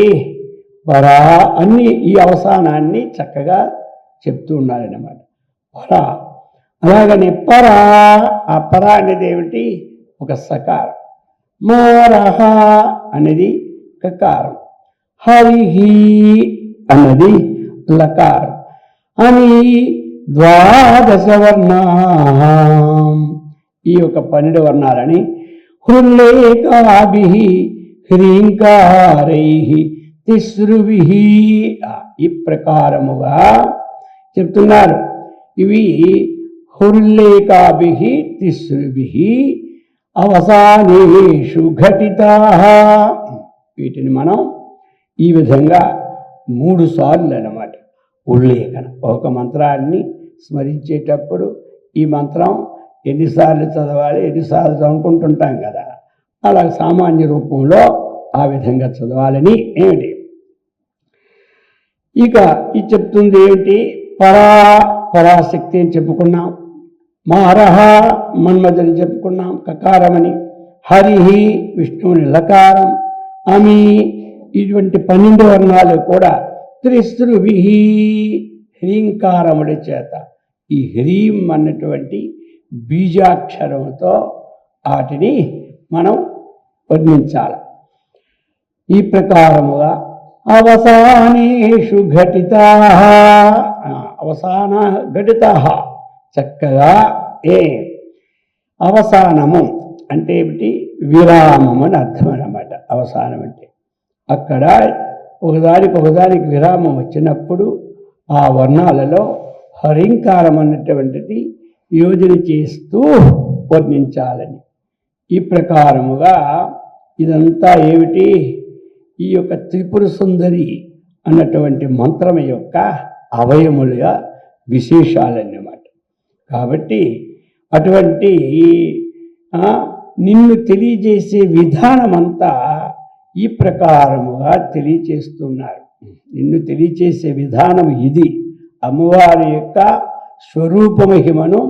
పరా అన్ని ఈ అవసానాన్ని చక్కగా చెప్తూ ఉన్నారన్నమాట. పరా అలాగని పరా, ఆ పరా అనేది ఏమిటి? ఒక సకారం. మారహ అనేది కకారం. హరిహి అన్నది లకారం అని ద్వాదశ వర్ణాం, ఈ యొక్క 12 వర్ణాలని హృల్లేకాభిః హ్రీంకారైః తిస్రుభిః ఈ ప్రకారముగా చెప్తున్నారు. ఇవి హృల్లేకాభిః తిస్రుభిః అవసానేషు ఘటితాః. వీటిని మనం ఈ విధంగా 3 సార్లు అన్నమాట ఉల్లేఖన. ఒక మంత్రాన్ని స్మరించేటప్పుడు ఈ మంత్రం ఎన్నిసార్లు చదవాలి, ఎన్నిసార్లు చదువుకుంటుంటాం కదా, అలా సామాన్య రూపంలో ఆ విధంగా చదవాలని ఏమిటి. ఇక ఇది చెప్తుంది ఏమిటి? పరాశక్తి అని చెప్పుకున్నాం. మారహ మన్మధుని చెప్పుకున్నాం కకారమని. హరిహి విష్ణువుని లకారం. అమి ఇటువంటి 12 వర్ణాలు కూడా త్రిస్రుభిః హ్రీంకారముడి చేత, ఈ హ్రీం అన్నటువంటి బీజాక్షరంతో వాటిని మనం వర్ణించాలి. ఈ ప్రకారముగా అవసానేషు ఘటితాః, అవసాన ఘటితాః చక్కగా అవసానము అంటే ఏమిటి? విరామం అని అర్థం అన్నమాట. అవసానం అంటే అక్కడ ఒకదానికి విరామం వచ్చినప్పుడు ఆ వర్ణాలలో హరింకారం అన్నటువంటిది యోజన చేస్తూ వర్ణించాలని. ఈ ప్రకారముగా ఇదంతా ఏమిటి? ఈ యొక్క త్రిపుర సుందరి అన్నటువంటి మంత్రం యొక్క అవయములుగా విశేషాలన్నమాట. కాబట్టి అటువంటి నిన్ను తెలియజేసే విధానమంతా ఈ ప్రకారముగా తెలియచేస్తున్నారు. నిన్ను తెలియచేసే విధానం ఇది. అమ్మవారి యొక్క స్వరూపమహిమను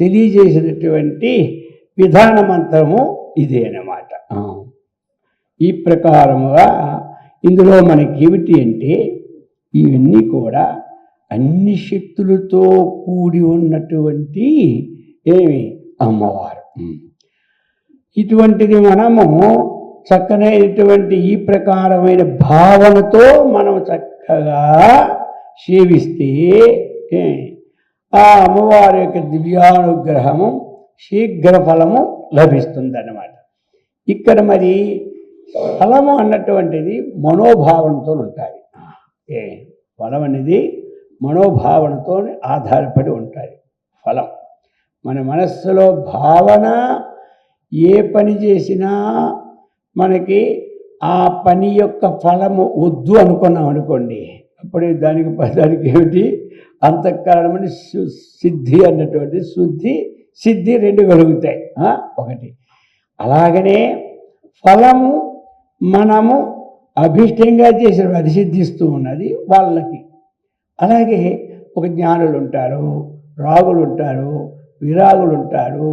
తెలియజేసినటువంటి విధాన మంత్రము ఇదే అన్నమాట. ఈ ప్రకారముగా ఇందులో మనకి ఏమిటి అంటే ఇవన్నీ కూడా అన్ని శక్తులతో కూడి ఉన్నటువంటి అమ్మవారు. ఇటువంటిది మనము చక్కనైనటువంటి ఈ ప్రకారమైన భావనతో మనం చక్కగా సేవిస్తే ఆ అమ్మవారి యొక్క దివ్యానుగ్రహము శీఘ్ర ఫలము లభిస్తుందన్నమాట. ఇక్కడ మరి ఫలము అన్నటువంటిది మనోభావనతో ఉంటాయి. ఫలం అనేది మనోభావనతో ఆధారపడి ఉంటుంది. ఫలం మన మనస్సులో భావన ఏ పని చేసినా మనకి ఆ పని యొక్క ఫలము వద్దు అనుకున్నాం అనుకోండి, అప్పుడు దానికి ఏమిటి? అంతఃకరణమని సిద్ధి అన్నటువంటి సిద్ధి 2 కలుగుతాయి. ఒకటి అలాగనే ఫలము మనము అభిష్టంగా చేసిన అది సిద్ధిస్తూ ఉన్నది వాళ్ళకి. అలాగే ఒక జ్ఞానులు ఉంటారు, రాగులు ఉంటారు, విరాగులు ఉంటారు.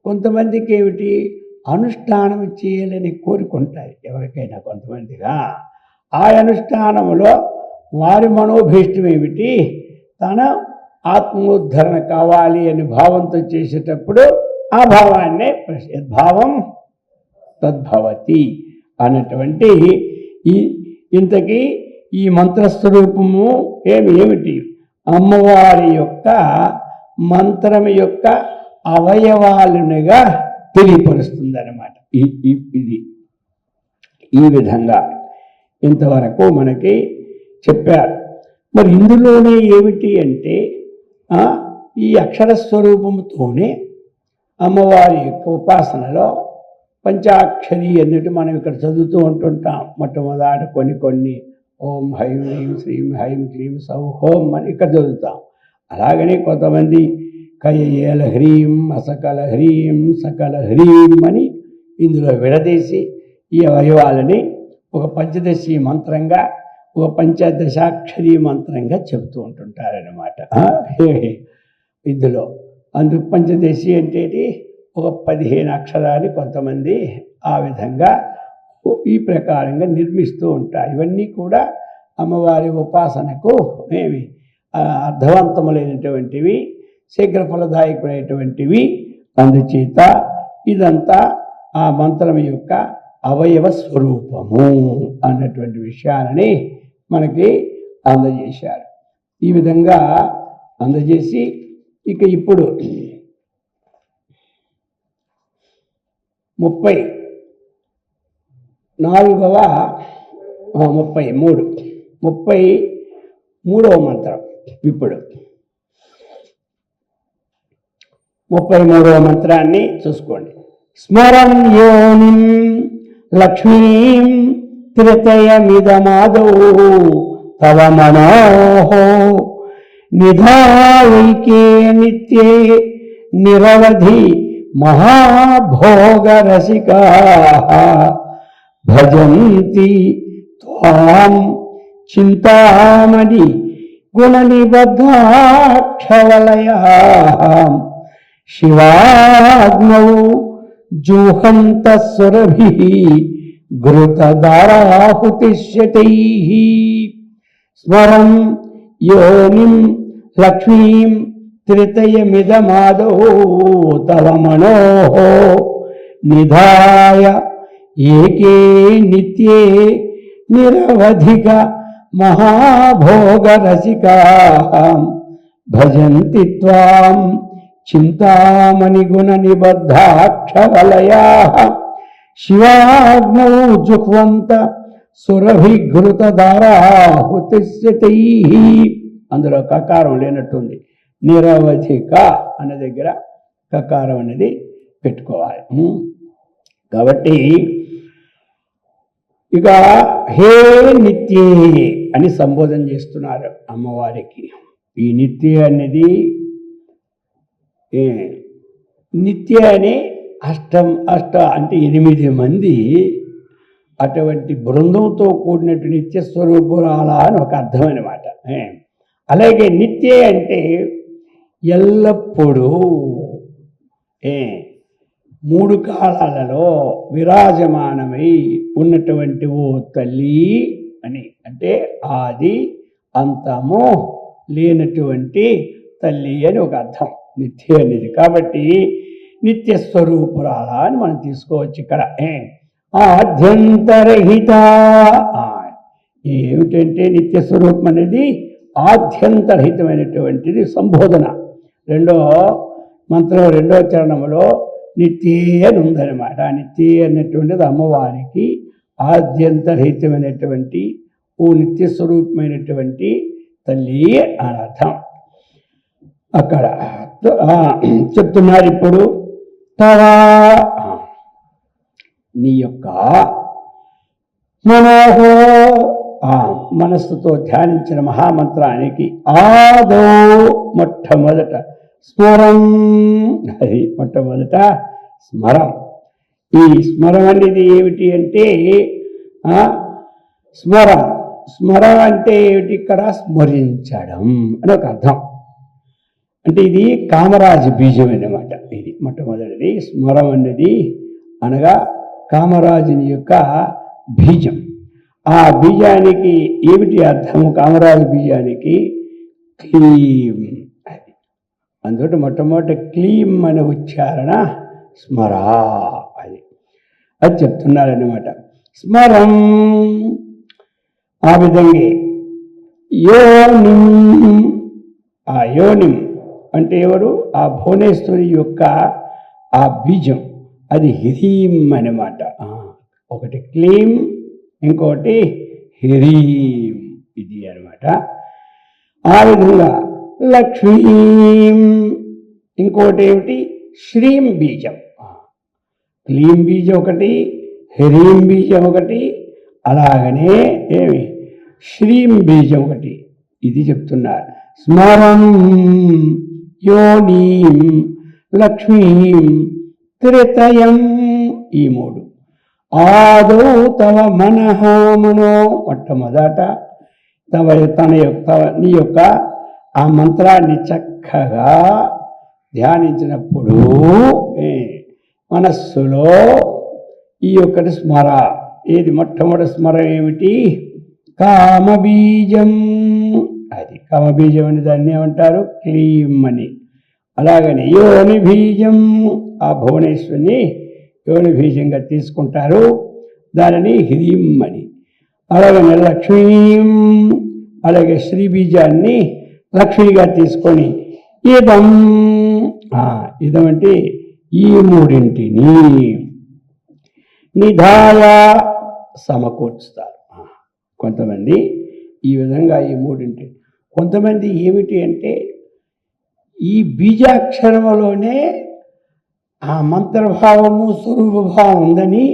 కొంతమందికి ఏమిటి? అనుష్ఠానం చేయాలని కోరుకుంటారు ఎవరికైనా కొంతమందిగా. ఆ అనుష్ఠానంలో వారి మనోభీష్టం ఏమిటి? తన ఆత్మోద్ధరణ కావాలి అని భావంతో చేసేటప్పుడు ఆ భావాన్నే యద్భావం తద్భవతి అన్నటువంటి ఇంతకీ ఈ మంత్రస్వరూపము ఏమిటి? అమ్మవారి యొక్క మంత్రం యొక్క అవయవాలునిగా తెలియపరుస్తుంది అన్నమాట. ఇది ఈ విధంగా ఇంతవరకు మనకి చెప్పారు. మరి ఇందులోనే ఏమిటి అంటే ఈ అక్షరస్వరూపముతోనే అమ్మవారి యొక్క ఉపాసనలో పంచాక్షరి అన్నట్టు మనం ఇక్కడ చదువుతూ ఉంటుంటాం. మొట్టమొదటి కొన్ని ఓం హైం హ్రీం శ్రీం హైం క్లీం సౌ హోం అని ఇక్కడ చదువుతాం. అలాగనే కొంతమంది కయ్యేల హ్రీం అసకల హ్రీం సకల హ్రీం అని ఇందులో విడదీసి ఈ అవయవాలని ఒక పంచదశి మంత్రంగా, ఒక పంచదశాక్షరి మంత్రంగా చెబుతూ ఉంటుంటారన్నమాట. ఇందులో అందుకు పంచదశి అంటే ఒక 15 అక్షరాలు కొంతమంది ఆ విధంగా ఈ ప్రకారంగా నిర్మిస్తూ ఉంటారు. ఇవన్నీ కూడా అమ్మవారి ఉపాసనకు అర్థవంతములైనటువంటివి, శీఘ్రఫలదాయకులైనటువంటివి. అందుచేత ఇదంతా ఆ మంత్రం యొక్క అవయవ స్వరూపము అన్నటువంటి విషయాలని మనకి అందజేశారు. ఈ విధంగా అందజేసి ఇక ఇప్పుడు 33వ మంత్రం. ఇప్పుడు 33వ మంత్రాన్ని చూసుకోండి. స్మరం యోనిం లక్ష్మీం త్రితయమిదమాదౌ తవ మనోః నిధాయైకే నిత్యే నిరవధి మహాభోగరసికాః భజంతి త్వాం చింతామణి గుణనిబద్ధాక్షవలయాః శివాగ్నౌ జూహంతః సురభిః ఘృతధారాహుతిశ్యతైః స్మరం యోనిం లక్ష్మీం త్రితయమిదమాదౌ తవ మనోః నిధాయ ఏకే నిత్యే నిరవధిక మహాభోగరసికాః భజంతి త్వాం చింతామణి గుణనిబద్ధాక్షవలయాః శివాగ్నౌ జుహ్వంత సురభిఘృతధారాహుతిశ్యతైః. అందులో కకారం లేనట్టుంది. నిరవధిక అనే దగ్గర కకారం అనేది పెట్టుకోవాలి. కాబట్టి ఇక హే నిత్యే అని సంబోధన చేస్తున్నారు అమ్మవారికి. ఈ నిత్య అనేది నిత్య అని అష్ట అంటే 8 మంది అటువంటి బృందంతో కూడినట్టు నిత్య స్వరూపురాల అని ఒక అర్థం అన్నమాట. అలాగే నిత్య అంటే ఎల్లప్పుడూ 3 కాలాలలో విరాజమానమై ఉన్నటువంటి ఓ తల్లి అని, అంటే ఆది అంతము లేనటువంటి తల్లి అని ఒక అర్థం నిత్య అనేది. కాబట్టి నిత్య స్వరూపురాల అని మనం తీసుకోవచ్చు ఇక్కడ. ఆద్యంతరహిత ఏమిటంటే నిత్య స్వరూపం అనేది ఆద్యంతరహితమైనటువంటిది సంబోధన. రెండో మంత్రం 2వ చరణంలో నిత్యే అని ఉందన్నమాట. నిత్యే అన్నటువంటిది అమ్మవారికి ఆద్యంతరహితమైనటువంటి ఓ నిత్య స్వరూపమైనటువంటి తల్లి అని అర్థం. అక్కడ చెప్తున్నారు ఇప్పుడు. తవా నీ యొక్క మనోహో మనస్సుతో ధ్యానించిన మహామంత్రానికి ఆదో మొట్టమొదట స్మరం. అది మొట్టమొదట స్మరం. ఈ స్మరం అనేది ఏమిటి అంటే స్మరం అంటే ఏమిటి? ఇక్కడ స్మరించడం అని ఒక అర్థం. అంటే ఇది కామరాజు బీజం అన్నమాట. ఇది మొట్టమొదటిది స్మరం అనేది అనగా కామరాజుని యొక్క బీజం. ఆ బీజానికి ఏమిటి అర్థము? కామరాజు బీజానికి క్లీం. అందుకని మొట్టమొదటి క్లీం అనే ఉచ్చారణ స్మరా. అది చెప్తున్నారన్నమాట. స్మరం ఆ విధంగా యోనిం. ఆ యోనిం అంటే ఎవరు? ఆ భువనేశ్వరి యొక్క ఆ బీజం, అది హ్రీం అన్నమాట. ఒకటి క్లీం, ఇంకోటి హ్రీం, ఇది అనమాట. ఆ విధంగా లక్ష్మీం, ఇంకోటి ఏమిటి? శ్రీం బీజం. క్లీం బీజం ఒకటి, హ్రీం బీజం ఒకటి, అలాగనే శ్రీం బీజం ఒకటి. ఇది చెప్తున్నారు. స్మరం యోనీం లక్ష్మీం త్రితయం. ఈ 3. ఆదో తవ మనః మనో. మొట్టమొదట నీ యొక్క ఆ మంత్రాన్ని చక్కగా ధ్యానించినప్పుడు మనస్సులో ఈ ఒక్కటి స్మర. ఏది మొట్టమొదటి స్మర ఏమిటి? కామబీజం. అది కామబీజం అని దాన్ని ఏమంటారు? క్లీం అని. అలాగని యోని బీజం, ఆ భువనేశ్వరిని యోని బీజంగా తీసుకుంటారు, దానిని హ్రీం అని. అలాగనే లక్ష్మీం, అలాగే శ్రీ బీజాన్ని లక్ష్మిగా తీసుకొని ఇదం, ఇదం అంటే ఈ మూడింటిని నిధాయ సమకూర్చుతారు. కొంతమంది ఈ విధంగా ఈ మూడింటిని, కొంతమంది ఏమిటి అంటే ఈ బీజాక్షరములోనే ఆ మంత్రభావము స్వరూపభావం ఉందని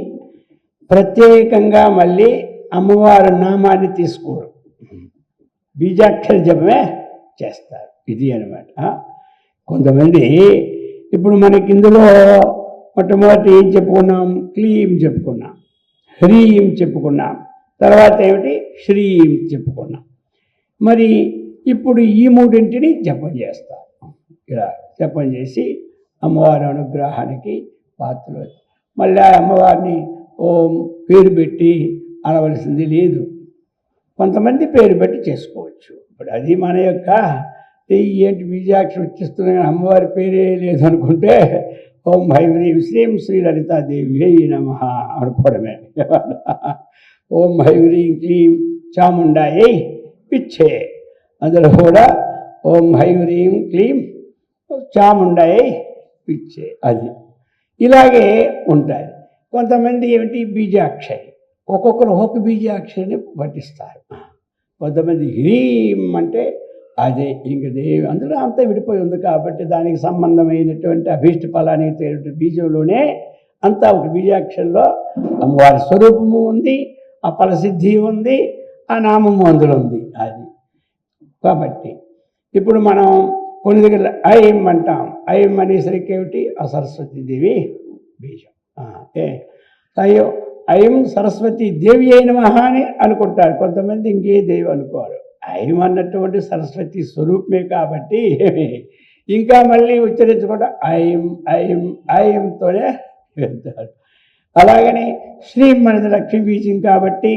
ప్రత్యేకంగా మళ్ళీ అమ్మవారి నామాన్ని తీసుకోరు, బీజాక్షర జపమే చేస్తారు. ఇది అనమాట. కొంతమంది ఇప్పుడు మనకి ఇందులో మొట్టమొదటి ఏం చెప్పుకున్నాం? క్లీం చెప్పుకున్నాం, హ్రీం చెప్పుకున్నాం, తర్వాత ఏమిటి? శ్రీం చెప్పుకున్నాం. మరి ఇప్పుడు ఈ మూడింటిని జపం చేస్తారు. ఇలా జపం చేసి అమ్మవారి అనుగ్రహానికి పాత్రలు. మళ్ళీ అమ్మవారిని ఓం పేరు పెట్టి అనవలసింది లేదు, కొంతమంది పేరు పెట్టి చేసుకోవచ్చు. ఇప్పుడు అది మన యొక్క ఏంటి బీజాక్షరం ఇచ్చిస్తున్నాయి, అమ్మవారి పేరే లేదనుకుంటే ఓం హైవ్రీం శ్రీం శ్రీ లలితాదేవి నమః అనుకోవడమే. ఓం హైవ్రీం క్లీం చాముండాయై పిచ్చే, అందులో కూడా ఓం హైవ్రీం క్లీం చాముండాయై పిచ్చే, అది ఇలాగే ఉంటాయి. కొంతమంది ఏమిటి బీజాక్షరి, ఒక్కొక్కరు ఒక్కొక్క బీజాక్షరిని పఠిస్తారు. కొంతమంది హ్రీం అంటే అదే ఇంక దేవి, అందులో అంతా విడిపోయి ఉంది కాబట్టి దానికి సంబంధమైనటువంటి అభీష్ట ఫలానికి బీజంలోనే అంతా ఒక బీజాక్షరంలో అమ్మవారి స్వరూపము ఉంది, ఆ ఫలసిద్ధి ఉంది, ఆ నామము అందులో ఉంది. అది కాబట్టి ఇప్పుడు మనం కొన్ని దగ్గర ఐం అంటాం, ఐం అనేసరికి ఏమిటి? ఆ సరస్వతీదేవి బీజం. అయ్యో ఐం సరస్వతి దేవి అయిన మహా అని అనుకుంటారు, కొంతమంది ఇంకే దేవి అనుకోరు. ఐం అన్నటువంటి సరస్వతి స్వరూపమే కాబట్టి ఇంకా మళ్ళీ ఉచ్చరించకుండా ఐం ఐం ఐంతోనే వెళ్తారు. అలాగని శ్రీం అనేది లక్ష్మీ బీజం కాబట్టి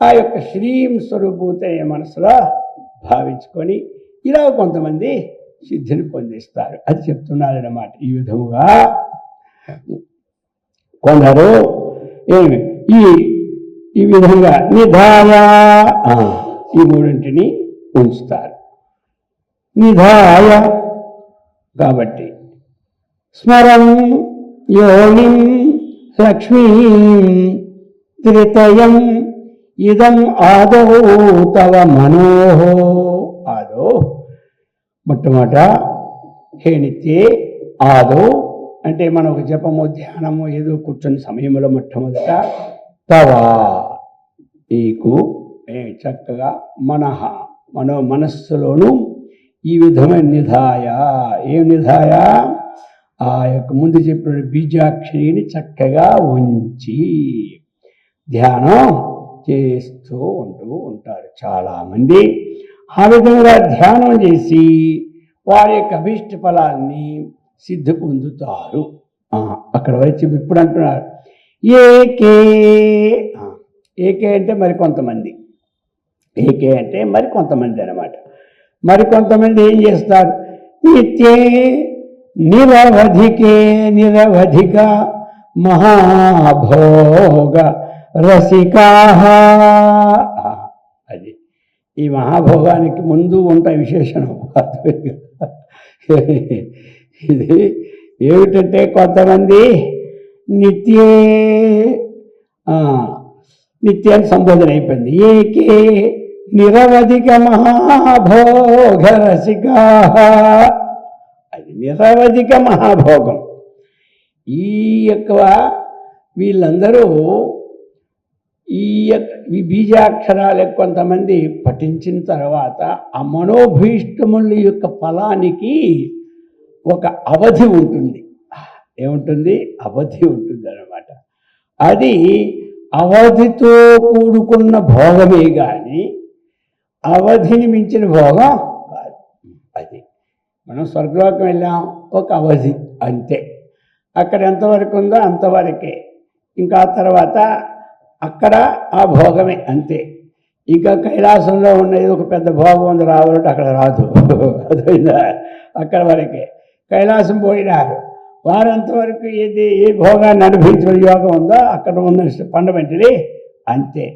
ఆ యొక్క శ్రీం స్వరూపూతే మనసులో భావించుకొని ఇలా కొంతమంది సిద్ధిని పొందిస్తారు. అది చెప్తున్నారన్నమాట. ఈ విధముగా కొందరు ఏమి ఈ విధంగా నిధాయ ఈ మూడింటిని ఉంచుతారు. నిధాయ కాబట్టి స్మరం యోనిం లక్ష్మీం త్రితయం ఇదం ఆదో తవ మనోహో. ఆదో మొట్టమొదట హే నిత్యే, ఆదో అంటే మనం ఒక జపము ధ్యానము ఏదో కూర్చొని సమయంలో మొట్టమొదట తవ నీకు చక్కగా మనస్సులోను ఈ విధమైన నిధాయ. ఏం నిధాయ? ఆ యొక్క ముందు చెప్పిన బీజాక్షరిని చక్కగా ఉంచి ధ్యానం చేస్తూ ఉంటారు చాలామంది. ఆ విధంగా ధ్యానం చేసి వారి యొక్క అభీష్ట ఫలాన్ని సిద్ధి పొందుతారు. అక్కడ వచ్చి ఇప్పుడు అంటున్నారు ఏకే. ఏకే అంటే మరికొంతమంది, ఏకే అంటే మరికొంతమంది అన్నమాట. మరికొంతమంది ఏం చేస్తారు? నిత్యే నిరవధిక మహాభోగ రసికా. అది ఈ మహాభోగానికి ముందు ఉంటాయి విశేషణం. ఇది ఏమిటంటే కొంతమంది నిత్యాన్ని సంబోధన అయిపోయింది. ఏకే నిరవధిక మహాభోగ రసికా. అది నిరవధిక మహాభోగం. ఈ యొక్క వీళ్ళందరూ ఈ బీజాక్షరాలు కొంతమంది పఠించిన తర్వాత ఆ మనోభీష్టముల యొక్క ఫలానికి ఒక అవధి ఉంటుంది. ఏముంటుంది? అవధి ఉంటుంది అన్నమాట. అది అవధితో కూడుకున్న భోగమే కానీ అవధిని మించిన భోగం కాదు. అది మనం స్వర్గలోకం వెళ్ళాం, ఒక అవధి అంతే. అక్కడ ఎంతవరకు ఉందో అంతవరకే. ఇంకా తర్వాత అక్కడ ఆ భోగమే అంతే. ఇంకా కైలాసంలో ఉన్నది ఒక పెద్ద భోగం ఉంది, రావాలంటే అక్కడ రాదు. అదైందా? అక్కడ వరకే. కైలాసం పోయినారు, వారంతవరకు ఏది ఏ భోగాన్ని అనుభవించిన యోగం ఉందో అక్కడ ఉన్న ఫండమెంటలీ అంతే.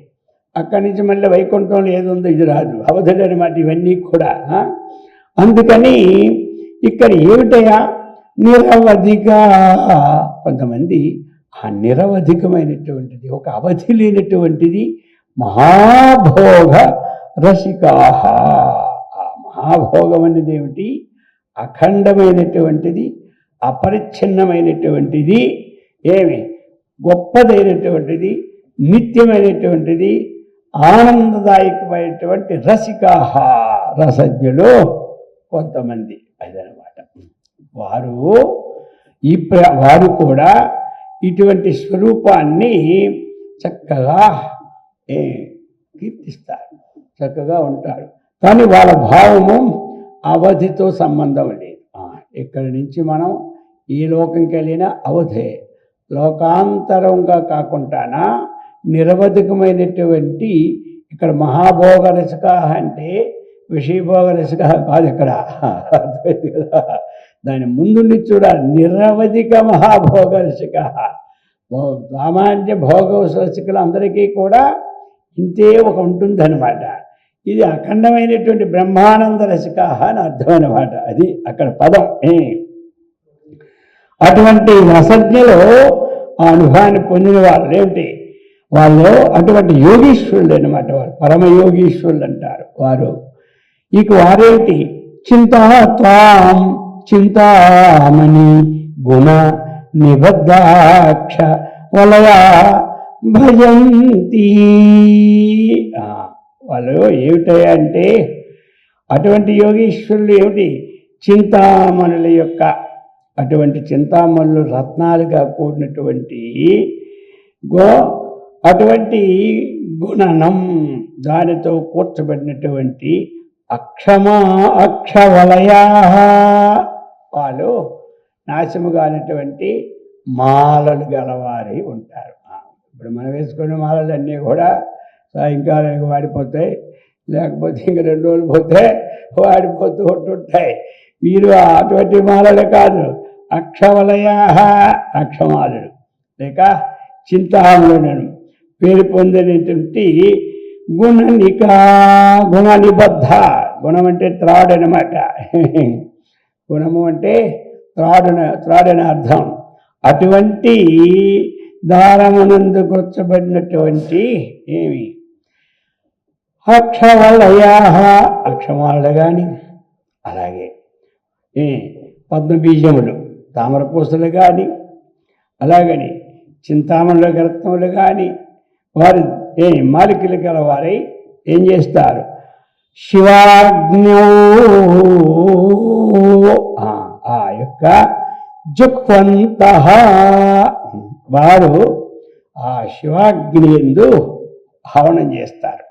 అక్కడి నుంచి మళ్ళీ వైకుంఠంలో ఏది ఉందో ఇది రాదు, అవధులు అనమాట ఇవన్నీ కూడా. అందుకని ఇక్కడ ఏమిటయా నిరవధిక. కొంతమంది ఆ నిరవధికమైనటువంటిది, ఒక అవధి లేనటువంటిది మహాభోగ రసికాహ. ఆ మహాభోగం అనేది ఏమిటి? అఖండమైనటువంటిది, అపరిచ్ఛిన్నమైనటువంటిది, ఏమి గొప్పదైనటువంటిది, నిత్యమైనటువంటిది, ఆనందదాయకమైనటువంటి రసికాహ, రసజ్ఞులు కొంతమంది. అదనమాట. వారు కూడా ఇటువంటి స్వరూపాన్ని చక్కగా కీర్తిస్తారు, చక్కగా ఉంటారు. కానీ వాళ్ళ భావము అవధితో సంబంధం లేదు. ఇక్కడి నుంచి మనం ఈ లోకంకి వెళ్ళిన అవధే, లోకాంతరంగా కాకుండా నిరవధికమైనటువంటి. ఇక్కడ మహాభోగ రసిక అంటే విషయభోగ రసిక కాదు ఇక్కడ, అర్థమైంది కదా? దాని ముందుండి చూడాలి, నిరవధిక మహాభోగ రసిక. సామాన్య భోగ రసికలు అందరికీ కూడా ఇంతే ఒక ఉంటుందన్నమాట. ఇది అఖండమైనటువంటి బ్రహ్మానంద రసిక అని అర్థం అన్నమాట. అది అక్కడ పదం. అటువంటి రసజ్ఞలో ఆ అనుభవాన్ని పొందిన వాళ్ళు ఏమిటి? వాళ్ళు అటువంటి యోగీశ్వరులు అన్నమాట. వారు పరమయోగీశ్వరులు అంటారు వారు. ఇక వారేంటి? చింతాత్వాం చింతామణి గుణ నిబద్ధాక్ష వలయా భజంతి. వాళ్ళు ఏమిటయ్యా అంటే అటువంటి యోగీశ్వరులు ఏమిటి? చింతామణుల యొక్క అటువంటి చింతామణులు రత్నాలుగా కూడినటువంటి అటువంటి గుణనం, దానితో కూర్చబడినటువంటి అక్షవలయా, వాళ్ళు నాశము కానటువంటి మాలలు గలవారి ఉంటారు. ఇప్పుడు మనం వేసుకునే మాలలు అన్నీ కూడా సాయంకాలానికి వాడిపోతాయి, లేకపోతే ఇంక 2 రోజులు పోతే వాడిపోతూ ఉంటుంటాయి. వీరు అటువంటి మాలలు కాదు, అక్షవలయా, అక్షమాలుడు లేక చింతామణులను పేరు పొందినటువంటి గుణ నిబద్ధ. గుణం అంటే త్రాడు అనమాట. గుణము అంటే త్రాడని అర్థం. అటువంటి దారమునందు కూర్చబడినటువంటి ఏమి అక్షవలయా, అక్షమాలు కానీ, అలాగే పద్మబీజములు తామరపూసలు కానీ, అలాగని చింతామణుల రత్నములు కానీ, వారు మాలికలు గలవారై ఏం చేస్తారు? శివాగ్న్యో, ఆ యొక్క జుక్వంత, వారు ఆ శివాగ్ని యందు హవనం చేస్తారు.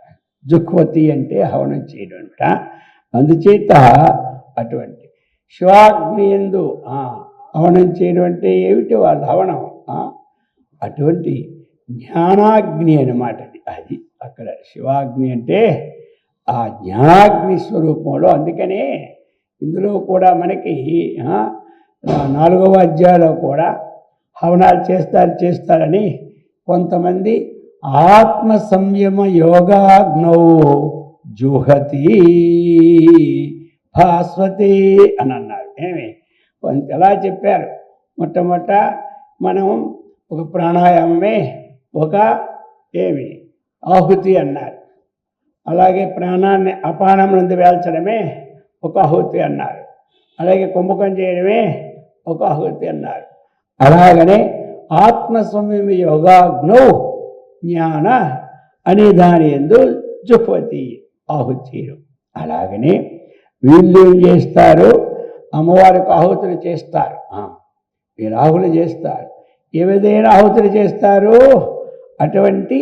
జుక్వతి అంటే హవనం చేయడం అనమాట. అందుచేత అటువంటి శివాగ్ని యందు హవనం చేయడం అంటే ఏమిటి? వాళ్ళు హవనం అటువంటి జ్ఞానాగ్ని అన్నమాట. అది అక్కడ శివాగ్ని అంటే ఆ జ్ఞానాగ్ని స్వరూపంలో. అందుకనే ఇందులో కూడా మనకి 4వ అధ్యాయంలో కూడా హవనాలు చేస్తారని కొంతమంది ఆత్మ సంయమ యోగాగ్నౌ జుహతి భాస్వతి అని అన్నారు. ఎలా చెప్పారు? మొట్టమొదట మనం ఒక ప్రాణాయామమే ఒక ఆహుతి అన్నారు. అలాగే ప్రాణాన్ని అపానం నుండి వేల్చడమే ఒక ఆహుతి అన్నారు. అలాగే కుంభకం చేయడమే ఒక ఆహుతి అన్నారు. అలాగనే ఆత్మ సంయమ యోగాగ్నౌ జ్ఞాన అనే దాని యందు జుహ్వతి ఆహుతి. అలాగనే వీళ్ళు ఏం చేస్తారు? అమ్మవారికి ఆహుతులు చేస్తారు, వీరు ఆహుతులు చేస్తారు. ఏ విధమైన ఆహుతులు చేస్తారు? అటువంటి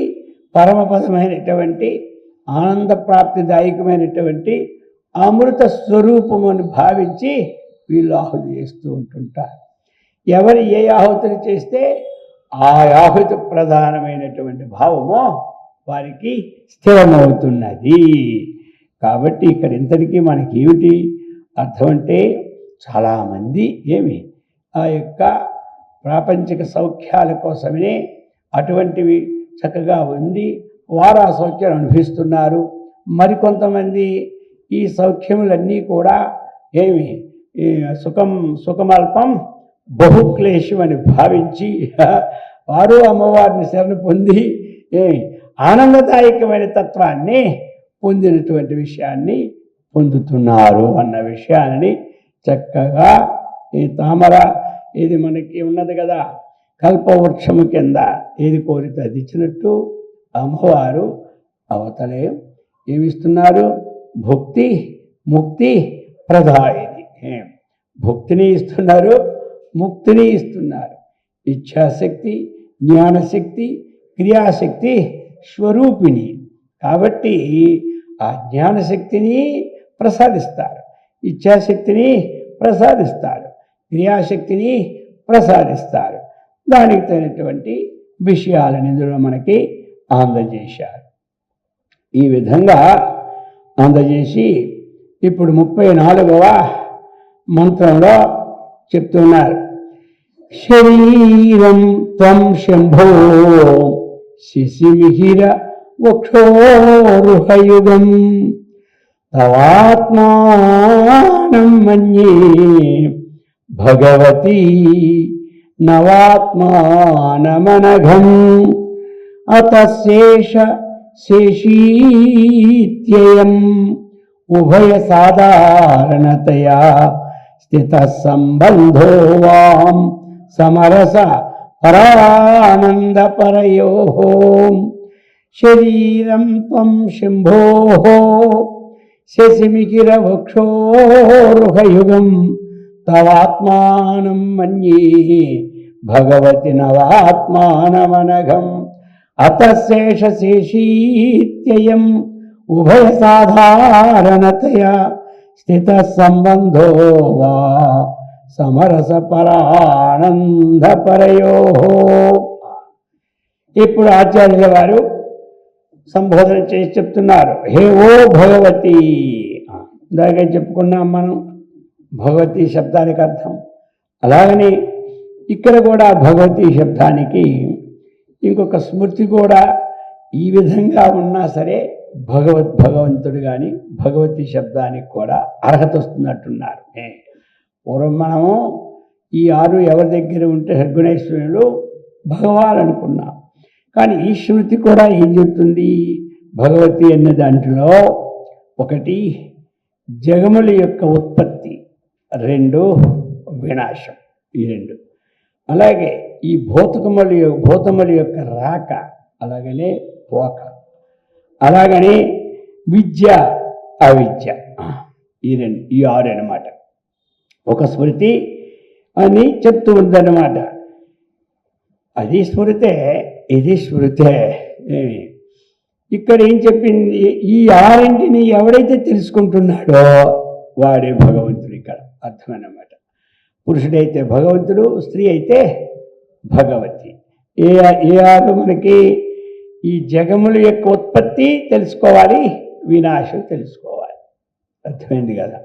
పరమపదమైనటువంటి ఆనంద ప్రాప్తిదాయకమైనటువంటి అమృత స్వరూపమును భావించి వీళ్ళు ఆహుతి చేస్తూ ఉంటుంటారు. ఎవరు ఏ ఆహుతిని చేస్తే ఆ ఆహుతి ప్రధానమైనటువంటి భావమో వారికి స్థిరమవుతున్నది. కాబట్టి ఇక్కడ ఇంతటికీ మనకి ఏమిటి అర్థం అంటే, చాలామంది ఆ యొక్క ప్రాపంచిక సౌఖ్యాల కోసమే అటువంటివి చక్కగా ఉంది వారు ఆ సౌఖ్యాలు అనుభవిస్తున్నారు. మరికొంతమంది ఈ సౌఖ్యములన్నీ కూడా సుఖమల్పం బహుక్లేశం అని భావించి వారు అమ్మవారిని శరణ పొంది ఆనందదాయకమైన తత్వాన్ని పొందినటువంటి విషయాన్ని పొందుతున్నారు అన్న విషయాన్ని చక్కగా ఈ తామర ఇది మనకి ఉన్నది కదా, కల్పవృక్షము కింద ఏది కోరితే అది ఇచ్చినట్టు అమ్మవారు అవతలే ఏమిస్తున్నారు? భుక్తి ముక్తి ప్రదాయిని. భుక్తిని ఇస్తున్నారు, ముక్తిని ఇస్తున్నారు. ఇచ్ఛాశక్తి, జ్ఞానశక్తి, క్రియాశక్తి స్వరూపిణి. కాబట్టి ఆ జ్ఞానశక్తిని ప్రసాదిస్తారు, ఇచ్ఛాశక్తిని ప్రసాదిస్తారు, క్రియాశక్తిని ప్రసాదిస్తారు. దానికి తగినటువంటి విషయాలను ఇందులో మనకి అందజేశారు. ఈ విధంగా అందజేసి ఇప్పుడు 34వ మంత్రంలో చెప్తున్నారు. శరీరం త్వం శంభో శిశిమిహిర వక్షోరుహయుగం తవాత్మానం మన్యే భగవతి నవాత్మానమనఘం అతశేష శేషీత్యయం ఉభయ సాధారణతయా స్థిత సంబంధో వాం సమరస పరానందపరయో శరీరం త్వం శంభో శశిమికిర వక్షోరుహయుగం తవాత్మానం మన్యే భగవతి నవాత్మానమనఘం అతశేష శేషీత్యయం ఉభయ సాధారణతయా స్థిత సంబంధో వా సమరస పరానందపరయో. ఇప్పుడు ఆచార్యుల వారు సంబోధన చేసి చెప్తున్నారు. హే ఓ భగవతి, ఇందాక చెప్పుకున్నాం మనం భగవతి శబ్దానికి అర్థం. అలాగని ఇక్కడ కూడా భగవతి శబ్దానికి ఇంకొక స్మృతి కూడా ఈ విధంగా ఉన్నా సరే భగవంతుడు కానీ భగవతి శబ్దానికి కూడా అర్హత వస్తున్నట్టున్నారు. పూర్వం మనము ఈ 6 ఎవరి దగ్గర ఉంటే సద్గుణేశ్వరులు భగవాన్ అనుకున్నాం. కానీ ఈ శృతి కూడా ఏం చెప్తుంది? భగవతి అన్న దాంట్లో ఒకటి జగముల యొక్క ఉత్పత్తి, 2 వినాశం, ఈ 2. అలాగే ఈ భూతముల యొక్క రాక, అలాగనే పోక, అలాగనే విద్య అవిద్య, ఈ 6 అన్నమాట. ఒక స్మృతి అని చెప్తూ ఉందన్నమాట. అది స్మృతే, ఇది స్మృతే. ఇక్కడ ఏం చెప్పింది? ఈ 6 ఎవడైతే తెలుసుకుంటున్నాడో వాడే భగవంతుడు. ఇక్కడ అర్థమన్నమాట. పురుషుడైతే భగవంతుడు, స్త్రీ అయితే భగవతి. ఏ 6 మనకి? ఈ జగముల యొక్క ఉత్పత్తి తెలుసుకోవాలి, వినాశం తెలుసుకోవాలి. అర్థమైంది కదా?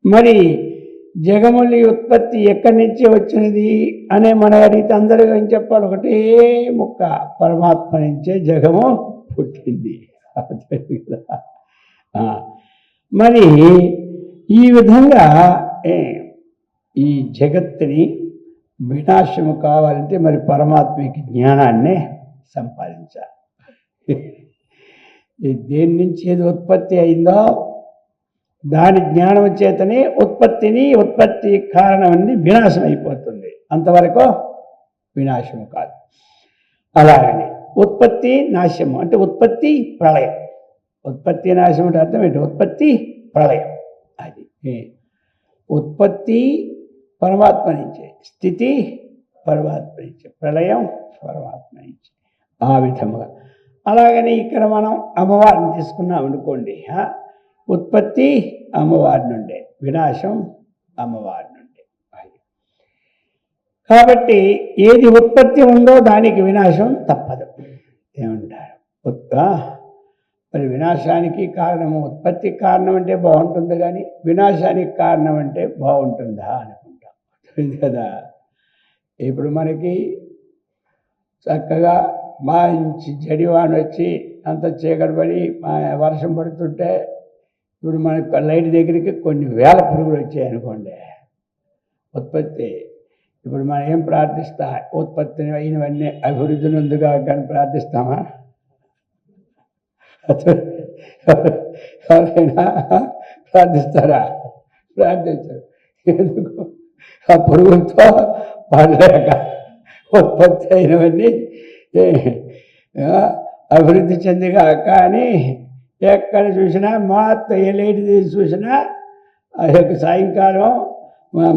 మరి జగముల ఉత్పత్తి ఎక్కడి నుంచి వచ్చినది అనే మన అడిగితే అందరూ ఏం చెప్పాలి? ఒకటే ముక్క, పరమాత్మ నుంచే జగము పుట్టింది. అర్థమైంది కదా? మరి ఈ విధంగా ఈ జగత్తుని వినాశము కావాలంటే మరి పరమాత్మకి జ్ఞానాన్నే సంపాదించాలి. దేని నుంచి ఏది ఉత్పత్తి అయిందో దాని జ్ఞానం చేతనే ఉత్పత్తి కారణం అనేది వినాశం అయిపోతుంది. అంతవరకు వినాశము కాదు. అలాగని ఉత్పత్తి నాశము అంటే ఉత్పత్తి ప్రళయం. ఉత్పత్తి నాశం అంటే అర్థం ఏంటి? ఉత్పత్తి ప్రళయం. అది ఉత్పత్తి పరమాత్మ నుంచే, స్థితి పరమాత్మ నుంచే, ప్రళయం పరమాత్మ నుంచే. ఆ విధముగా అలాగని ఇక్కడ మనం అమ్మవారిని తీసుకున్నాం అనుకోండి. ఉత్పత్తి అమ్మవారి నుండే, వినాశం అమ్మవారి నుండి. కాబట్టి ఏది ఉత్పత్తి ఉందో దానికి వినాశం తప్పదు. ఏమంటారు? మరి వినాశానికి కారణము, ఉత్పత్తికి కారణం అంటే బాగుంటుంది, కానీ వినాశానికి కారణం అంటే బాగుంటుందా అనుకుంటాం కదా. ఇప్పుడు మనకి చక్కగా మంచి జడివాన వచ్చి అంత చీకటి పడి వర్షం పడుతుంటే ఇప్పుడు మనకు లైట్ దగ్గరికి కొన్ని వేల పురుగులు వచ్చాయి అనుకోండి, ఉత్పత్తి. ఇప్పుడు మనం ఏం ప్రార్థిస్తా? ఉత్పత్తి అయినవన్నీ అభివృద్ధి నందుగా కానీ ప్రార్థిస్తామా? ఎవరైనా ప్రార్థిస్తారా? ప్రార్థించారు. ఎందుకు? ఆ పురుగులతో పడలేక ఉత్పత్తి అయినవన్నీ అభివృద్ధి చెందిగా. కానీ ఎక్కడ చూసినా మొత్తం ఏ లైట్ తీసి చూసినా ఆ యొక్క సాయంకాలం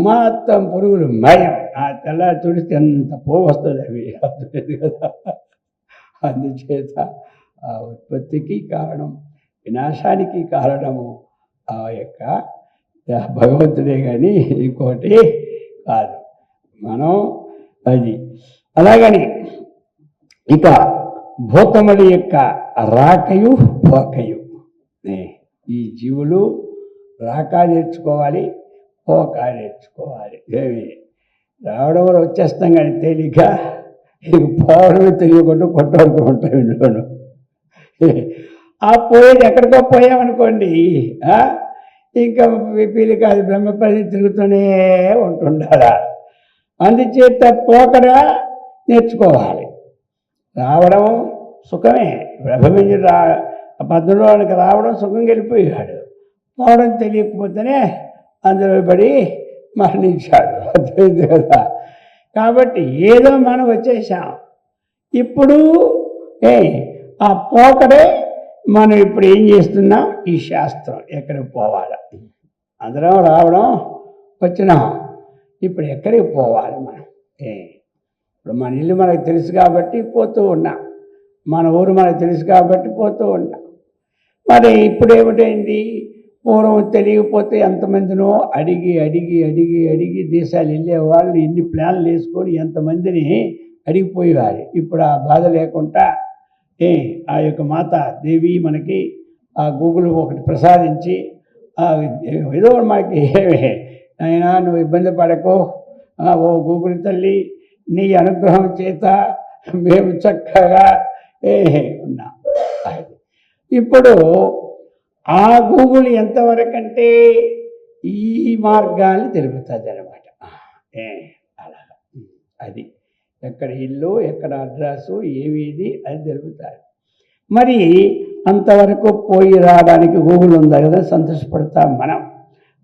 మొత్తం పురుగులు మయం. ఆ తెల్లారి తుడిస్తే ఎంత పోగు వస్తుంది అవి, అర్థమైంది కదా. అందుచేత ఆ ఉత్పత్తికి కారణం, వినాశానికి కారణము ఆ యొక్క భగవంతుడే కానీ ఇంకోటి కాదు. మనం అది అలాగని ఇక భూతముల యొక్క రాకయు పోకయు. ఈ జీవులు రాక నేర్చుకోవాలి, పోక నేర్చుకోవాలి. ఏమి రావడం వల్ల వచ్చేస్తాం కానీ తేలిక, ఇక పోవడమే తెలియకుండా కొట్టవరకు ఉంటాం ఇందులోనూ. ఆ పోయేది ఎక్కడికో పోయామనుకోండి, ఇంకా పీలిక అది బ్రహ్మపది తిరుగుతూనే ఉంటుండాలా. అందుచేత పోకడా నేర్చుకోవాలి. రావడం సుఖమే, బ్రహ్మమించి పద్మలోనికి రావడం సుఖం వెళ్ళిపోయాడు, పోవడం తెలియకపోతేనే అందులో పడి మరణించాడు. అర్థమైంది కదా. కాబట్టి ఏదో మనం వచ్చేసాం. ఇప్పుడు ఆ పోకడే మనం ఇప్పుడు ఏం చేస్తున్నాం? ఈ శాస్త్రం ఎక్కడికి పోవాలి? అందరం రావడం వచ్చినాం, ఇప్పుడు ఎక్కడికి పోవాలి మనం? ఇప్పుడు మన ఇల్లు మనకు తెలుసు కాబట్టి పోతూ ఉన్నాం, మన ఊరు మనకు తెలుసు కాబట్టి పోతూ ఉన్నాం. మరి ఇప్పుడు ఏమిటైంది? పూర్వం తెలియకపోతే ఎంతమందినో అడిగి అడిగి అడిగి అడిగి దేశాలు వెళ్ళే వాళ్ళు ఎన్ని ప్లాన్లు వేసుకొని ఎంతమందిని అడిగిపోయేవారు. ఇప్పుడు ఆ బాధ లేకుండా ఆ యొక్క మాత దేవి మనకి ఆ గూగుల్ ఒకటి ప్రసాదించి ఏదో మనకి అయినా నువ్వు ఇబ్బంది పడకు, ఓ గూగుల్ తల్లి నీ అనుగ్రహం చేత మేము చక్కగా ఉన్నాం. ఇప్పుడు ఆ గూగుల్ ఎంతవరకంటే ఈ మార్గాన్ని తెలుపుతుంది అన్నమాట. అలాగా అది ఎక్కడ ఇల్లు, ఎక్కడ అడ్రస్సు, ఏవిది అది తెలుపుతారు. మరి అంతవరకు పోయి రావడానికి గూగుల్ ఉందా కదా, సంతోషపడతాం మనం.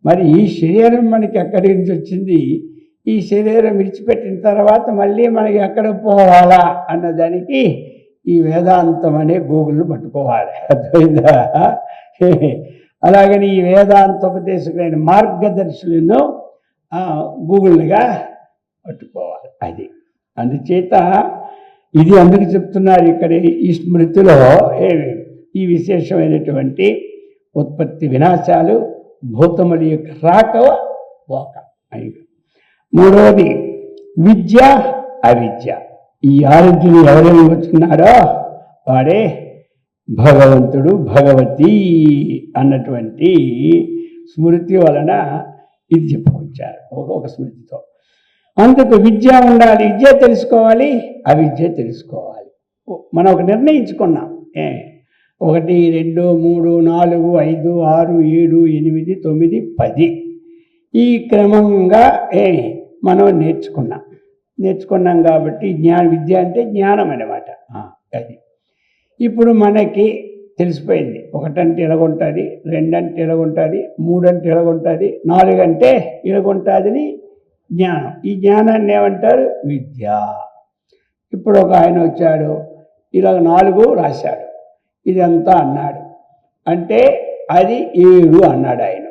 మరి ఈ శరీరం మనకి ఎక్కడి నుంచి వచ్చింది? ఈ శరీరం విడిచిపెట్టిన తర్వాత మళ్ళీ మనకి ఎక్కడ పోవాలా అన్నదానికి ఈ వేదాంతం అనే గూగుల్ను పట్టుకోవాలి. అర్థమైందా? అలాగని ఈ వేదాంతోపదేశకులైన మార్గదర్శులను గూగుల్గా పట్టుకోవాలి. అది అందుచేత ఇది అందుకు చెప్తున్నారు ఇక్కడ ఈ స్మృతిలో ఈ విశేషమైనటువంటి ఉత్పత్తి వినాశాలు, భూతముల యొక్క రాక పోక. మూడవది విద్య అవిద్య. ఈ ఆరోగ్యం ఎవరైనా వచ్చున్నారో వాడే భగవంతుడు, భగవతి అన్నటువంటి స్మృతి వలన ఇది చెప్పుకొచ్చారు ఒక స్మృతితో. అందుకు విద్య ఉండాలి, విద్య తెలుసుకోవాలి, అవిద్య తెలుసుకోవాలి. మనం ఒక నిర్ణయించుకున్నాం, 1 2 3 4 5 6 7 8 9 10 ఈ క్రమంగా మనం నేర్చుకున్నాం కాబట్టి విద్య అంటే జ్ఞానం అన్నమాట. అది ఇప్పుడు మనకి తెలిసిపోయింది. 1 అంటే ఇలాగుంటుంది, 2 అంటే ఇలాగుంటుంది, 3 అంటే ఇలాగుంటుంది, 4 అంటే ఇలాగుంటుందని జ్ఞానం. ఈ జ్ఞానాన్ని ఏమంటారు? విద్య. ఇప్పుడు ఒక ఆయన వచ్చాడు, ఇలా 4 రాశాడు, ఇదంతా అన్నాడు అంటే అది 7 అన్నాడు ఆయన.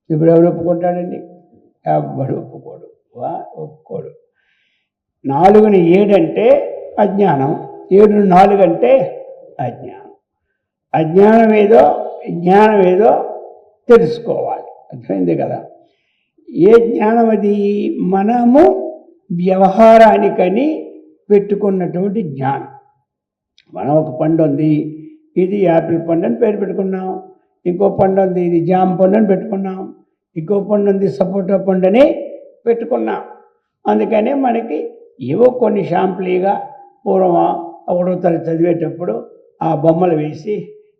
ఇప్పుడు ఎవరు ఒప్పుకుంటాడండి? ఎవరు ఒప్పుకోడు. 4ని 7 అంటే అజ్ఞానం, 7ని 4 అంటే అజ్ఞానం. జ్ఞానం ఏదో తెలుసుకోవాలి. అర్థమైంది కదా. ఏ జ్ఞానం అది? మనము వ్యవహారానికని పెట్టుకున్నటువంటి జ్ఞానం. మనం ఒక పండు ఉంది, ఇది యాపిల్ పండు అని పేరు పెట్టుకున్నాం. ఇంకో పండు ఉంది, ఇది జామ పండు అని పెట్టుకున్నాం. ఇంకో పండు ఉంది, సపోటా పండు అని పెట్టుకున్నాం. అందుకనే మనకి ఏవో కొన్ని షాంపులీగా పూర్వం 1వ తరగతి చదివేటప్పుడు ఆ బొమ్మలు వేసి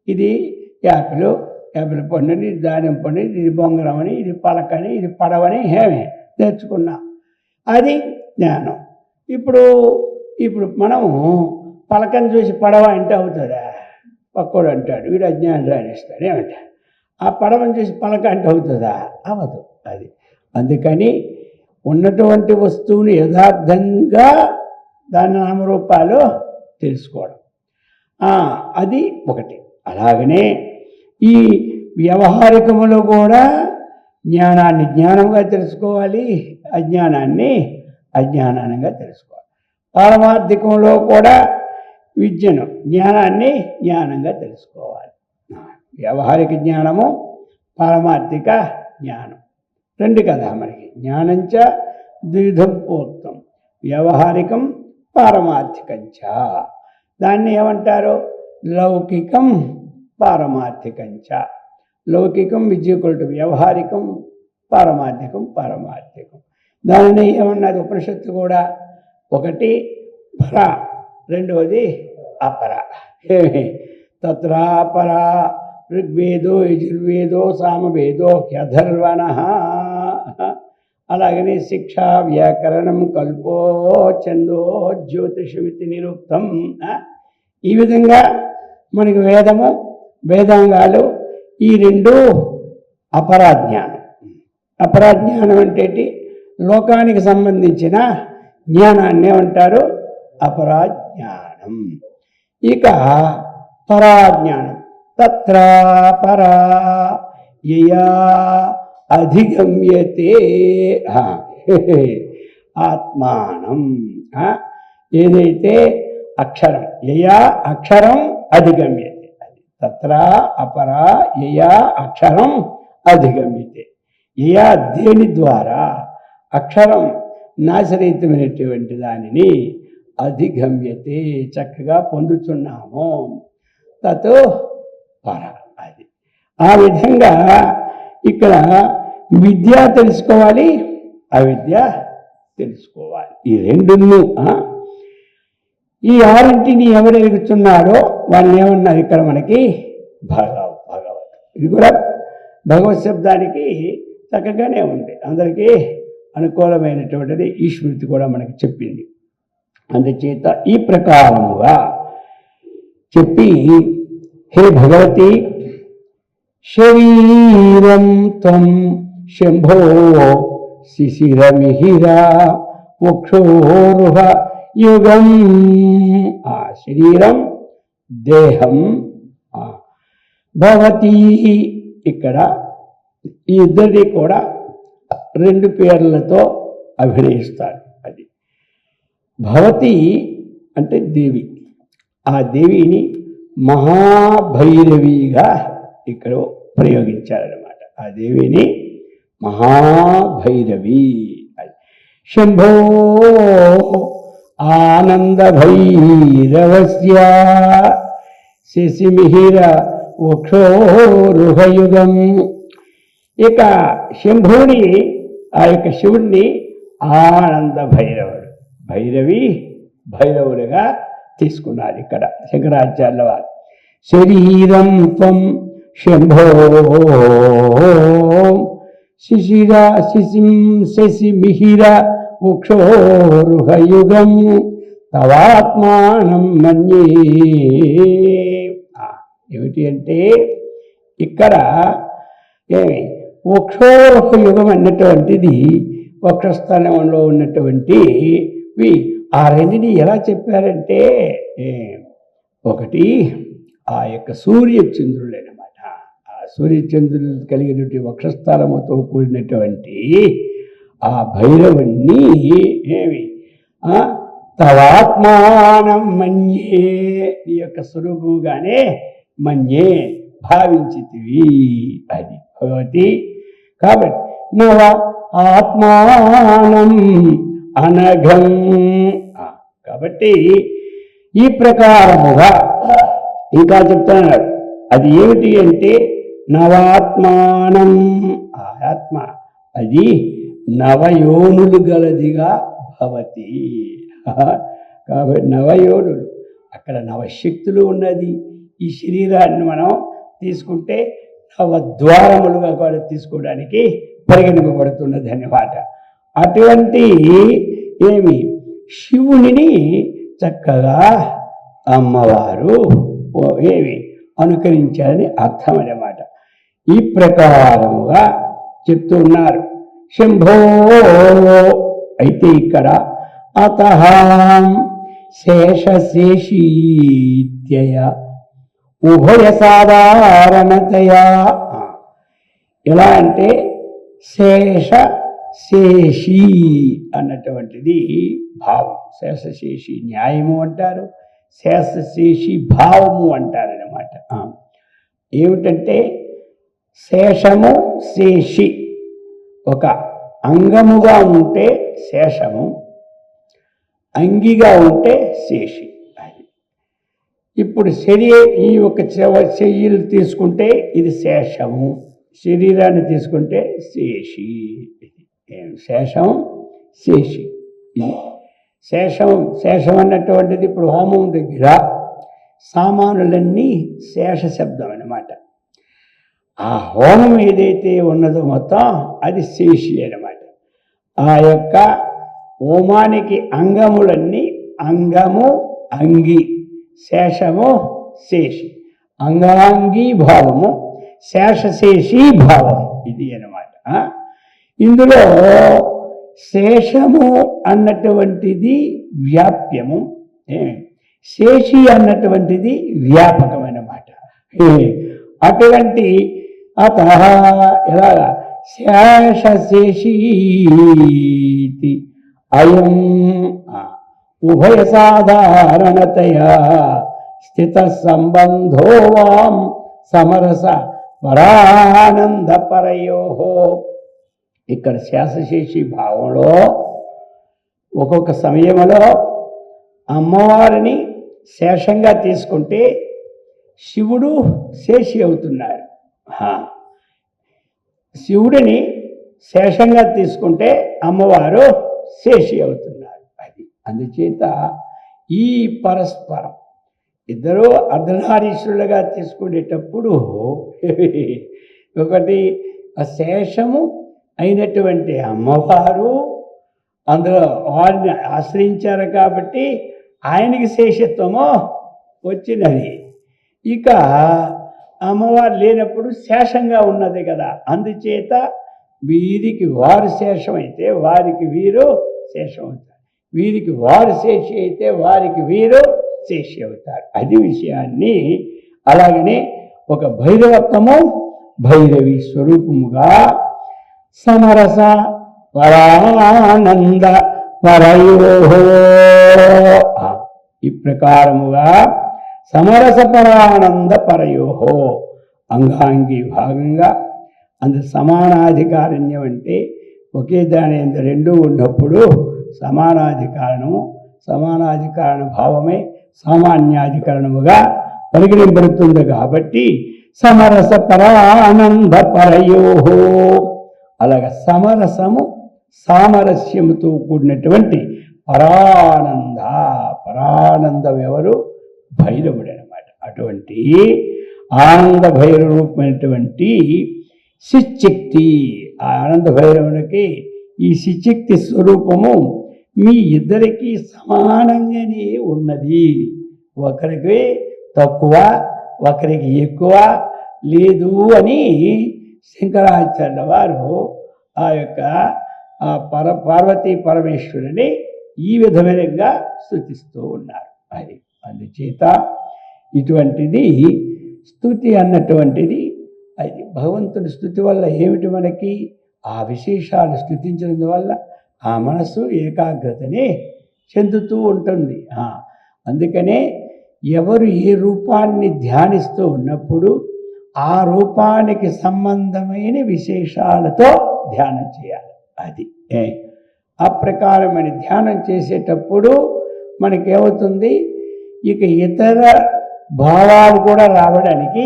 ఇది యాపిల్ పండు అని, ఇది దానిమ్మ పండు, ఇది బొంగరం అని, ఇది పలకని, ఇది పడవని ఏమే నేర్చుకున్నాం. అది జ్ఞానం. ఇప్పుడు మనము పలకని చూసి పడవ అంటే అవుతుందా? పక్కోడు అంటాడు, వీడు అజ్ఞానం రాణిస్తాడు. ఏమంటా ఆ పడవని చూసి పలక అంటే అవుతుందా? అవదు. అది అందుకని ఉన్నటువంటి వస్తువుని యథార్థంగా దాని నామరూపాలు తెలుసుకోవడం, అది ఒకటి. అలాగనే ఈ వ్యవహారికములో కూడా జ్ఞానాన్ని జ్ఞానంగా తెలుసుకోవాలి, అజ్ఞానాన్ని అజ్ఞానంగా తెలుసుకోవాలి. పారమార్థికంలో కూడా విద్యను జ్ఞానాన్ని జ్ఞానంగా తెలుసుకోవాలి. వ్యవహారిక జ్ఞానము, పారమార్థిక జ్ఞానం రెండు కదా మనకి. జ్ఞానంచ ద్విధం పూర్తం, వ్యవహారికం పారమార్థికంచ. దాన్ని ఏమంటారు? లౌకికం పారమార్థికంచ. లౌకికం విద్యకులటు వ్యవహారికం, పారమార్థికం. దానిని ఏమన్నది ఉపనిషత్తు కూడా? ఒకటి పర, రెండవది అపర. తత్రాపర ఋగ్వేదో యజుర్వేదో సామవేదో హ్యధర్వణ. అలాగనే శిక్ష వ్యాకరణం కల్పో ఛందో జ్యోతిషమితి నిరుక్తం. ఈ విధంగా మనకి వేదము వేదాంగాలు ఈ రెండు అపరాజ్ఞానం. అపరాజ్ఞానం అంటే లోకానికి సంబంధించిన జ్ఞానాన్ని ఏమంటారు? అపరాజ్ఞానం. ఇక పరాజ్ఞానం, తత్ర పరా యయా అధిగమ్యతే ఆత్మానం. ఏదైతే అక్షరం, యయా అక్షరం అధిగమ్యతే, తత్ర అపరా యయా అక్షరం అధిగమ్యతే. యయా దేని ద్వారా? అక్షరం నాశరహితమైనటువంటి దానిని అధిగమ్యతే చక్కగా పొందుతున్నాము. తతో పర. అది ఆ విధంగా ఇక్కడ విద్య తెలుసుకోవాలి, అవిద్య తెలుసుకోవాలి. ఈ రెండును, ఈ ఆరింటిని ఎవరు ఎరుగుతున్నారో వాళ్ళని ఏమన్నారు ఇక్కడ మనకి? భగవత్. ఇది కూడా భగవత్ శబ్దానికి చక్కగానే ఉంది, అందరికీ అనుకూలమైనటువంటిది. ఈ స్మృతి కూడా మనకి చెప్పింది. అందుచేత ఈ ప్రకారముగా చెప్పి, హే భగవతి, శరీరం త్వం శంభో శిశిరమిహిర వక్షోరుహ యుగం. ఆ శరీరం, దేహం, భవతి. ఇక్కడ ఈ ఇద్దరిని కూడా రెండు పేర్లతో అభినయిస్తారు. అది భవతి అంటే దేవి. ఆ దేవిని మహాభైరవిగా ఇక్కడ ప్రయోగించారన్నమాట. ఆ దేవిని మహాభైరవి. శంభో ఆనంద భైరవస్య శశిమిహిర వక్షోరుహయుగం. ఇక శంభుని, ఆ యొక్క శివుణ్ణి ఆనంద భైరవుడు, భైరవుడుగా తీసుకున్నారు ఇక్కడ శంకరాచార్యుల వారు. శరీరం త్వం శంభో శశిమిహిర వక్షోరుహయుగం తవాత్మానం మన్యే. ఏమిటి అంటే ఇక్కడ ఏమి వక్షోరుహయుగం అన్నటువంటిది వక్షస్థలంలో ఉన్నటువంటివి. ఆ రెండిని ఎలా చెప్పారంటే, ఒకటి ఆ యొక్క సూర్యచంద్రుడు అనమాట. ఆ సూర్యచంద్రులు కలిగినటువంటి వక్షస్థలముతో కూడినటువంటి ఆ భైరవుణ్ణి ఏమి తవాత్మానం మన్యే, నీ యొక్క స్వరూపుగానే మన్యే భావించితివి. అది భగవతి. కాబట్టి నవ ఆత్మానం అనఘం. కాబట్టి ఈ ప్రకారముగా ఇంకా చెప్తున్నారు. అది ఏమిటి అంటే నవాత్మానం. ఆ ఆత్మ అది నవయోనులు గలదిగా భవతి. కాబట్టి నవయోనులు, అక్కడ నవశక్తులు ఉన్నది. ఈ శరీరాన్ని మనం తీసుకుంటే నవద్వారములుగా కూడా తీసుకోవడానికి పరిగణింపబడుతున్నది అన్నమాట. అటువంటి ఏమి శివునిని చక్కగా అమ్మవారు ఏమి అనుకరించాలని అర్థం అన్నమాట. ఈ ప్రకారముగా చెప్తూ ఉన్నారు. శంభో అయితే ఇక్కడ అతః శేషశేషీత్యయ ఉభయ సాధారణతయా. ఎలా అంటే శేష శేషి అన్నటువంటిది భావం. శేషశేషి న్యాయము అంటారు, శేషశేషి భావము అంటారనమాట. ఏమిటంటే శేషము శేషి ఒక అంగముగా ఉంటే శేషము, అంగిగా ఉంటే శేషి. అది ఇప్పుడు ఈ ఒక చెయ్యిలు తీసుకుంటే ఇది శేషము, శరీరాన్ని తీసుకుంటే శేషి. శేషం శేషి. ఇది శేషం అన్నటువంటిది ఇప్పుడు హోమం దగ్గర సామానులన్నీ శేష శబ్దం అన్నమాట. ఆ హోమం ఏదైతే ఉన్నదో మొత్తం అది శేషి అన్నమాట. ఆ యొక్క హోమానికి అంగములన్నీ అంగము అంగి, శేషము శేషి, అంగాంగీ భావము శేషశేషీ భావం ఇది అన్నమాట. ఇందులో శేషము అన్నటువంటిది వ్యాప్యము, శేషి అన్నటువంటిది వ్యాపకమన్నమాట. అటువంటి అతః ఎలాగా శేషశేషీతి అయం ఉభయ సాధారణతయా స్థిత సంబంధో వాం సమరస పరానంద పరయో. ఇక్కడ శేషశేషి భావంలో ఒక్కొక్క సమయంలో అమ్మవారిని శేషంగా తీసుకుంటే శివుడు శేషి అవుతున్నారు. శివుడిని శేషంగా తీసుకుంటే అమ్మవారు శేషి అవుతున్నారు. అది అందుచేత ఈ పరస్పరం ఇద్దరూ అర్ధనారీశ్వరులుగా తీసుకునేటప్పుడు ఒకటి శేషము అయినటువంటి అమ్మవారు అందులో వారిని ఆశ్రయించారు కాబట్టి ఆయనకి శేషత్వము వచ్చినది. ఇక అమ్మవారు లేనప్పుడు శేషంగా ఉన్నది కదా, అందుచేత వీరికి వారు శేషం అయితే వారికి వీరు శేషం అవుతారు, వీరికి వారు శేషి అయితే వారికి వీరు శేషి అవుతారు. అది విషయాన్ని. అలాగనే ఒక భైరవత్వము భైరవి స్వరూపముగా సమరస పరానంద పరయో. ఈ ప్రకారముగా సమరస పరానంద పరయో అంగాంగి భాగంగా అందు సమానాధికారణ్యం అంటే ఒకే దాని రెండు ఉన్నప్పుడు సమానాధికారణము, సమానాధికారణ భావమే సామాన్యాధికరణముగా పరిగణింపబడుతుంది. కాబట్టి సమరస పరానంద పరయో. అలాగ సమరసము సామరస్యముతో కూడినటువంటి పరానంద. పరానందం ఎవరు? భైరవుడు అనమాట. అటువంటి ఆనంద భైరవ రూపమైనటువంటి శిశక్తి, ఆ ఆనంద భైరవునికి ఈ శిశక్తి స్వరూపము మీ ఇద్దరికి సమానంగానే ఉన్నది. ఒకరికి తక్కువ ఒకరికి ఎక్కువ లేదు అని శంకరాచార్యుల వారు ఆ యొక్క పార్వతీ పరమేశ్వరుని ఈ విధమైనగా స్తుతిస్తూ ఉన్నారు. అది అందుచేత ఇటువంటిది స్తుతి అన్నటువంటిది అది భగవంతుడి స్తుతి వల్ల ఏమిటి మనకి ఆ విశేషాలు స్తుతించడం వల్ల ఆ మనస్సు ఏకాగ్రతని చెందుతూ ఉంటుంది. అందుకనే ఎవరు ఏ రూపాన్ని ధ్యానిస్తూ ఉన్నప్పుడు ఆ రూపానికి సంబంధమైన విశేషాలతో ధ్యానం చేయాలి. అది ఆ ప్రకారమైన ధ్యానం చేసేటప్పుడు మనకేమవుతుంది, ఇక ఇతర భావాలు కూడా రావడానికి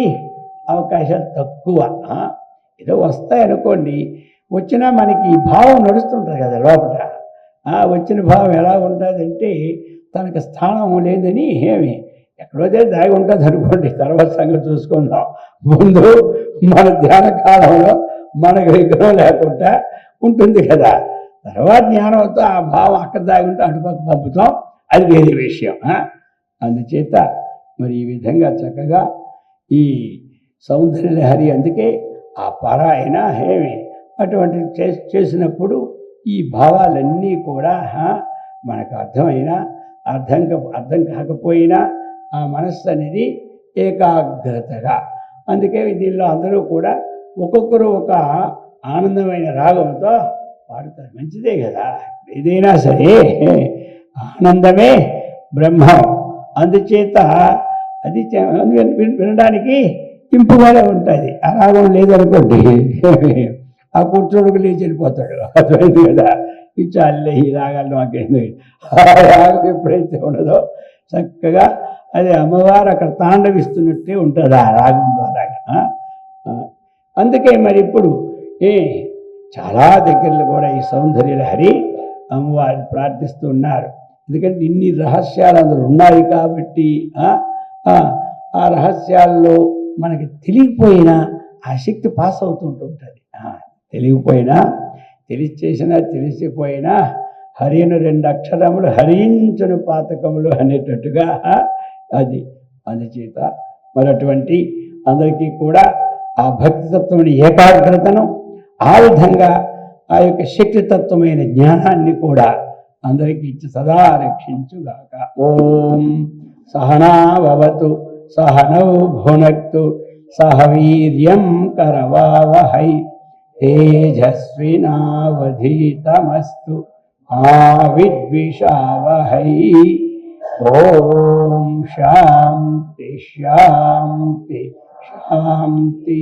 అవకాశాలు తక్కువ. ఏదో వస్తాయనుకోండి, వచ్చినా మనకి ఈ భావం నడుస్తుంటుంది కదా లోపల. వచ్చిన భావం ఎలా ఉంటుందంటే తనకు స్థానం లేదని ఏమి ఎక్కడోదే దాగి ఉంటుంది అనుకోండి, తర్వాత సంగతి చూసుకుందాం. ముందు మన ధ్యాన కాలంలో మనకు విగ్రహం లేకుండా ఉంటుంది కదా, తర్వాత జ్ఞానంతో ఆ భావం అక్కడ దాగి ఉంటే అటుపక్క పంపుతాం, అది వేరే విషయం. అందుచేత మరి ఈ విధంగా చక్కగా ఈ సౌందర్యలహరి, అందుకే ఆ పారాయణ ఏమి అటువంటి చేసినప్పుడు ఈ భావాలన్నీ కూడా మనకు అర్థం కాకపోయినా ఆ మనస్సు అనేది ఏకాగ్రతగా, అందుకే దీనిలో అందరూ కూడా ఒక్కొక్కరు ఒక ఆనందమైన రాగంతో పాడుతారు. మంచిదే కదా, ఏదైనా సరే ఆనందమే బ్రహ్మం. అందుచేత అది వినడానికి ఇంపుగానే ఉంటుంది. ఆ రాగం లేదనుకోండి, ఆ కూర్చోడుకు లేచి వెళ్ళిపోతాడు. అర్థమైంది కదా, ఈ చాలే ఈ రాగాలు మాకేంది. ఆ రాగం ఎప్పుడైతే ఉండదో చక్కగా అది అమ్మవారు అక్కడ తాండవిస్తున్నట్టే ఉంటుంది ఆ రాగం ద్వారా. అందుకే మరి ఇప్పుడు చాలా దగ్గరలో కూడా ఈ సౌందర్యలహరి అమ్మవారిని ప్రార్థిస్తూ ఉన్నారు. ఎందుకంటే ఇన్ని రహస్యాలు అందులో ఉన్నాయి కాబట్టి ఆ రహస్యాల్లో మనకి తెలియకపోయినా ఆ శక్తి పాస్ అవుతుంటుంది. తెలియకపోయినా, తెలిసిపోయినా హరిను 2 అక్షరములు హరించును పాతకములు అనేటట్టుగా అది. అందుచేత మరి అటువంటి అందరికీ కూడా ఆ భక్తితత్వం ఏకాగ్రతను, ఆ విధంగా ఆ యొక్క శక్తితత్వమైన జ్ఞానాన్ని కూడా అందరికీ ఇచ్చి సదా రక్షించుగాక. ఓం సహనావతు సహనౌ భునక్తు సహ వీర్యం కరవావహై తేజస్వినావధీతమస్తు మా విద్విషావహై. ఓం శాంతి శాంతి శాంతి.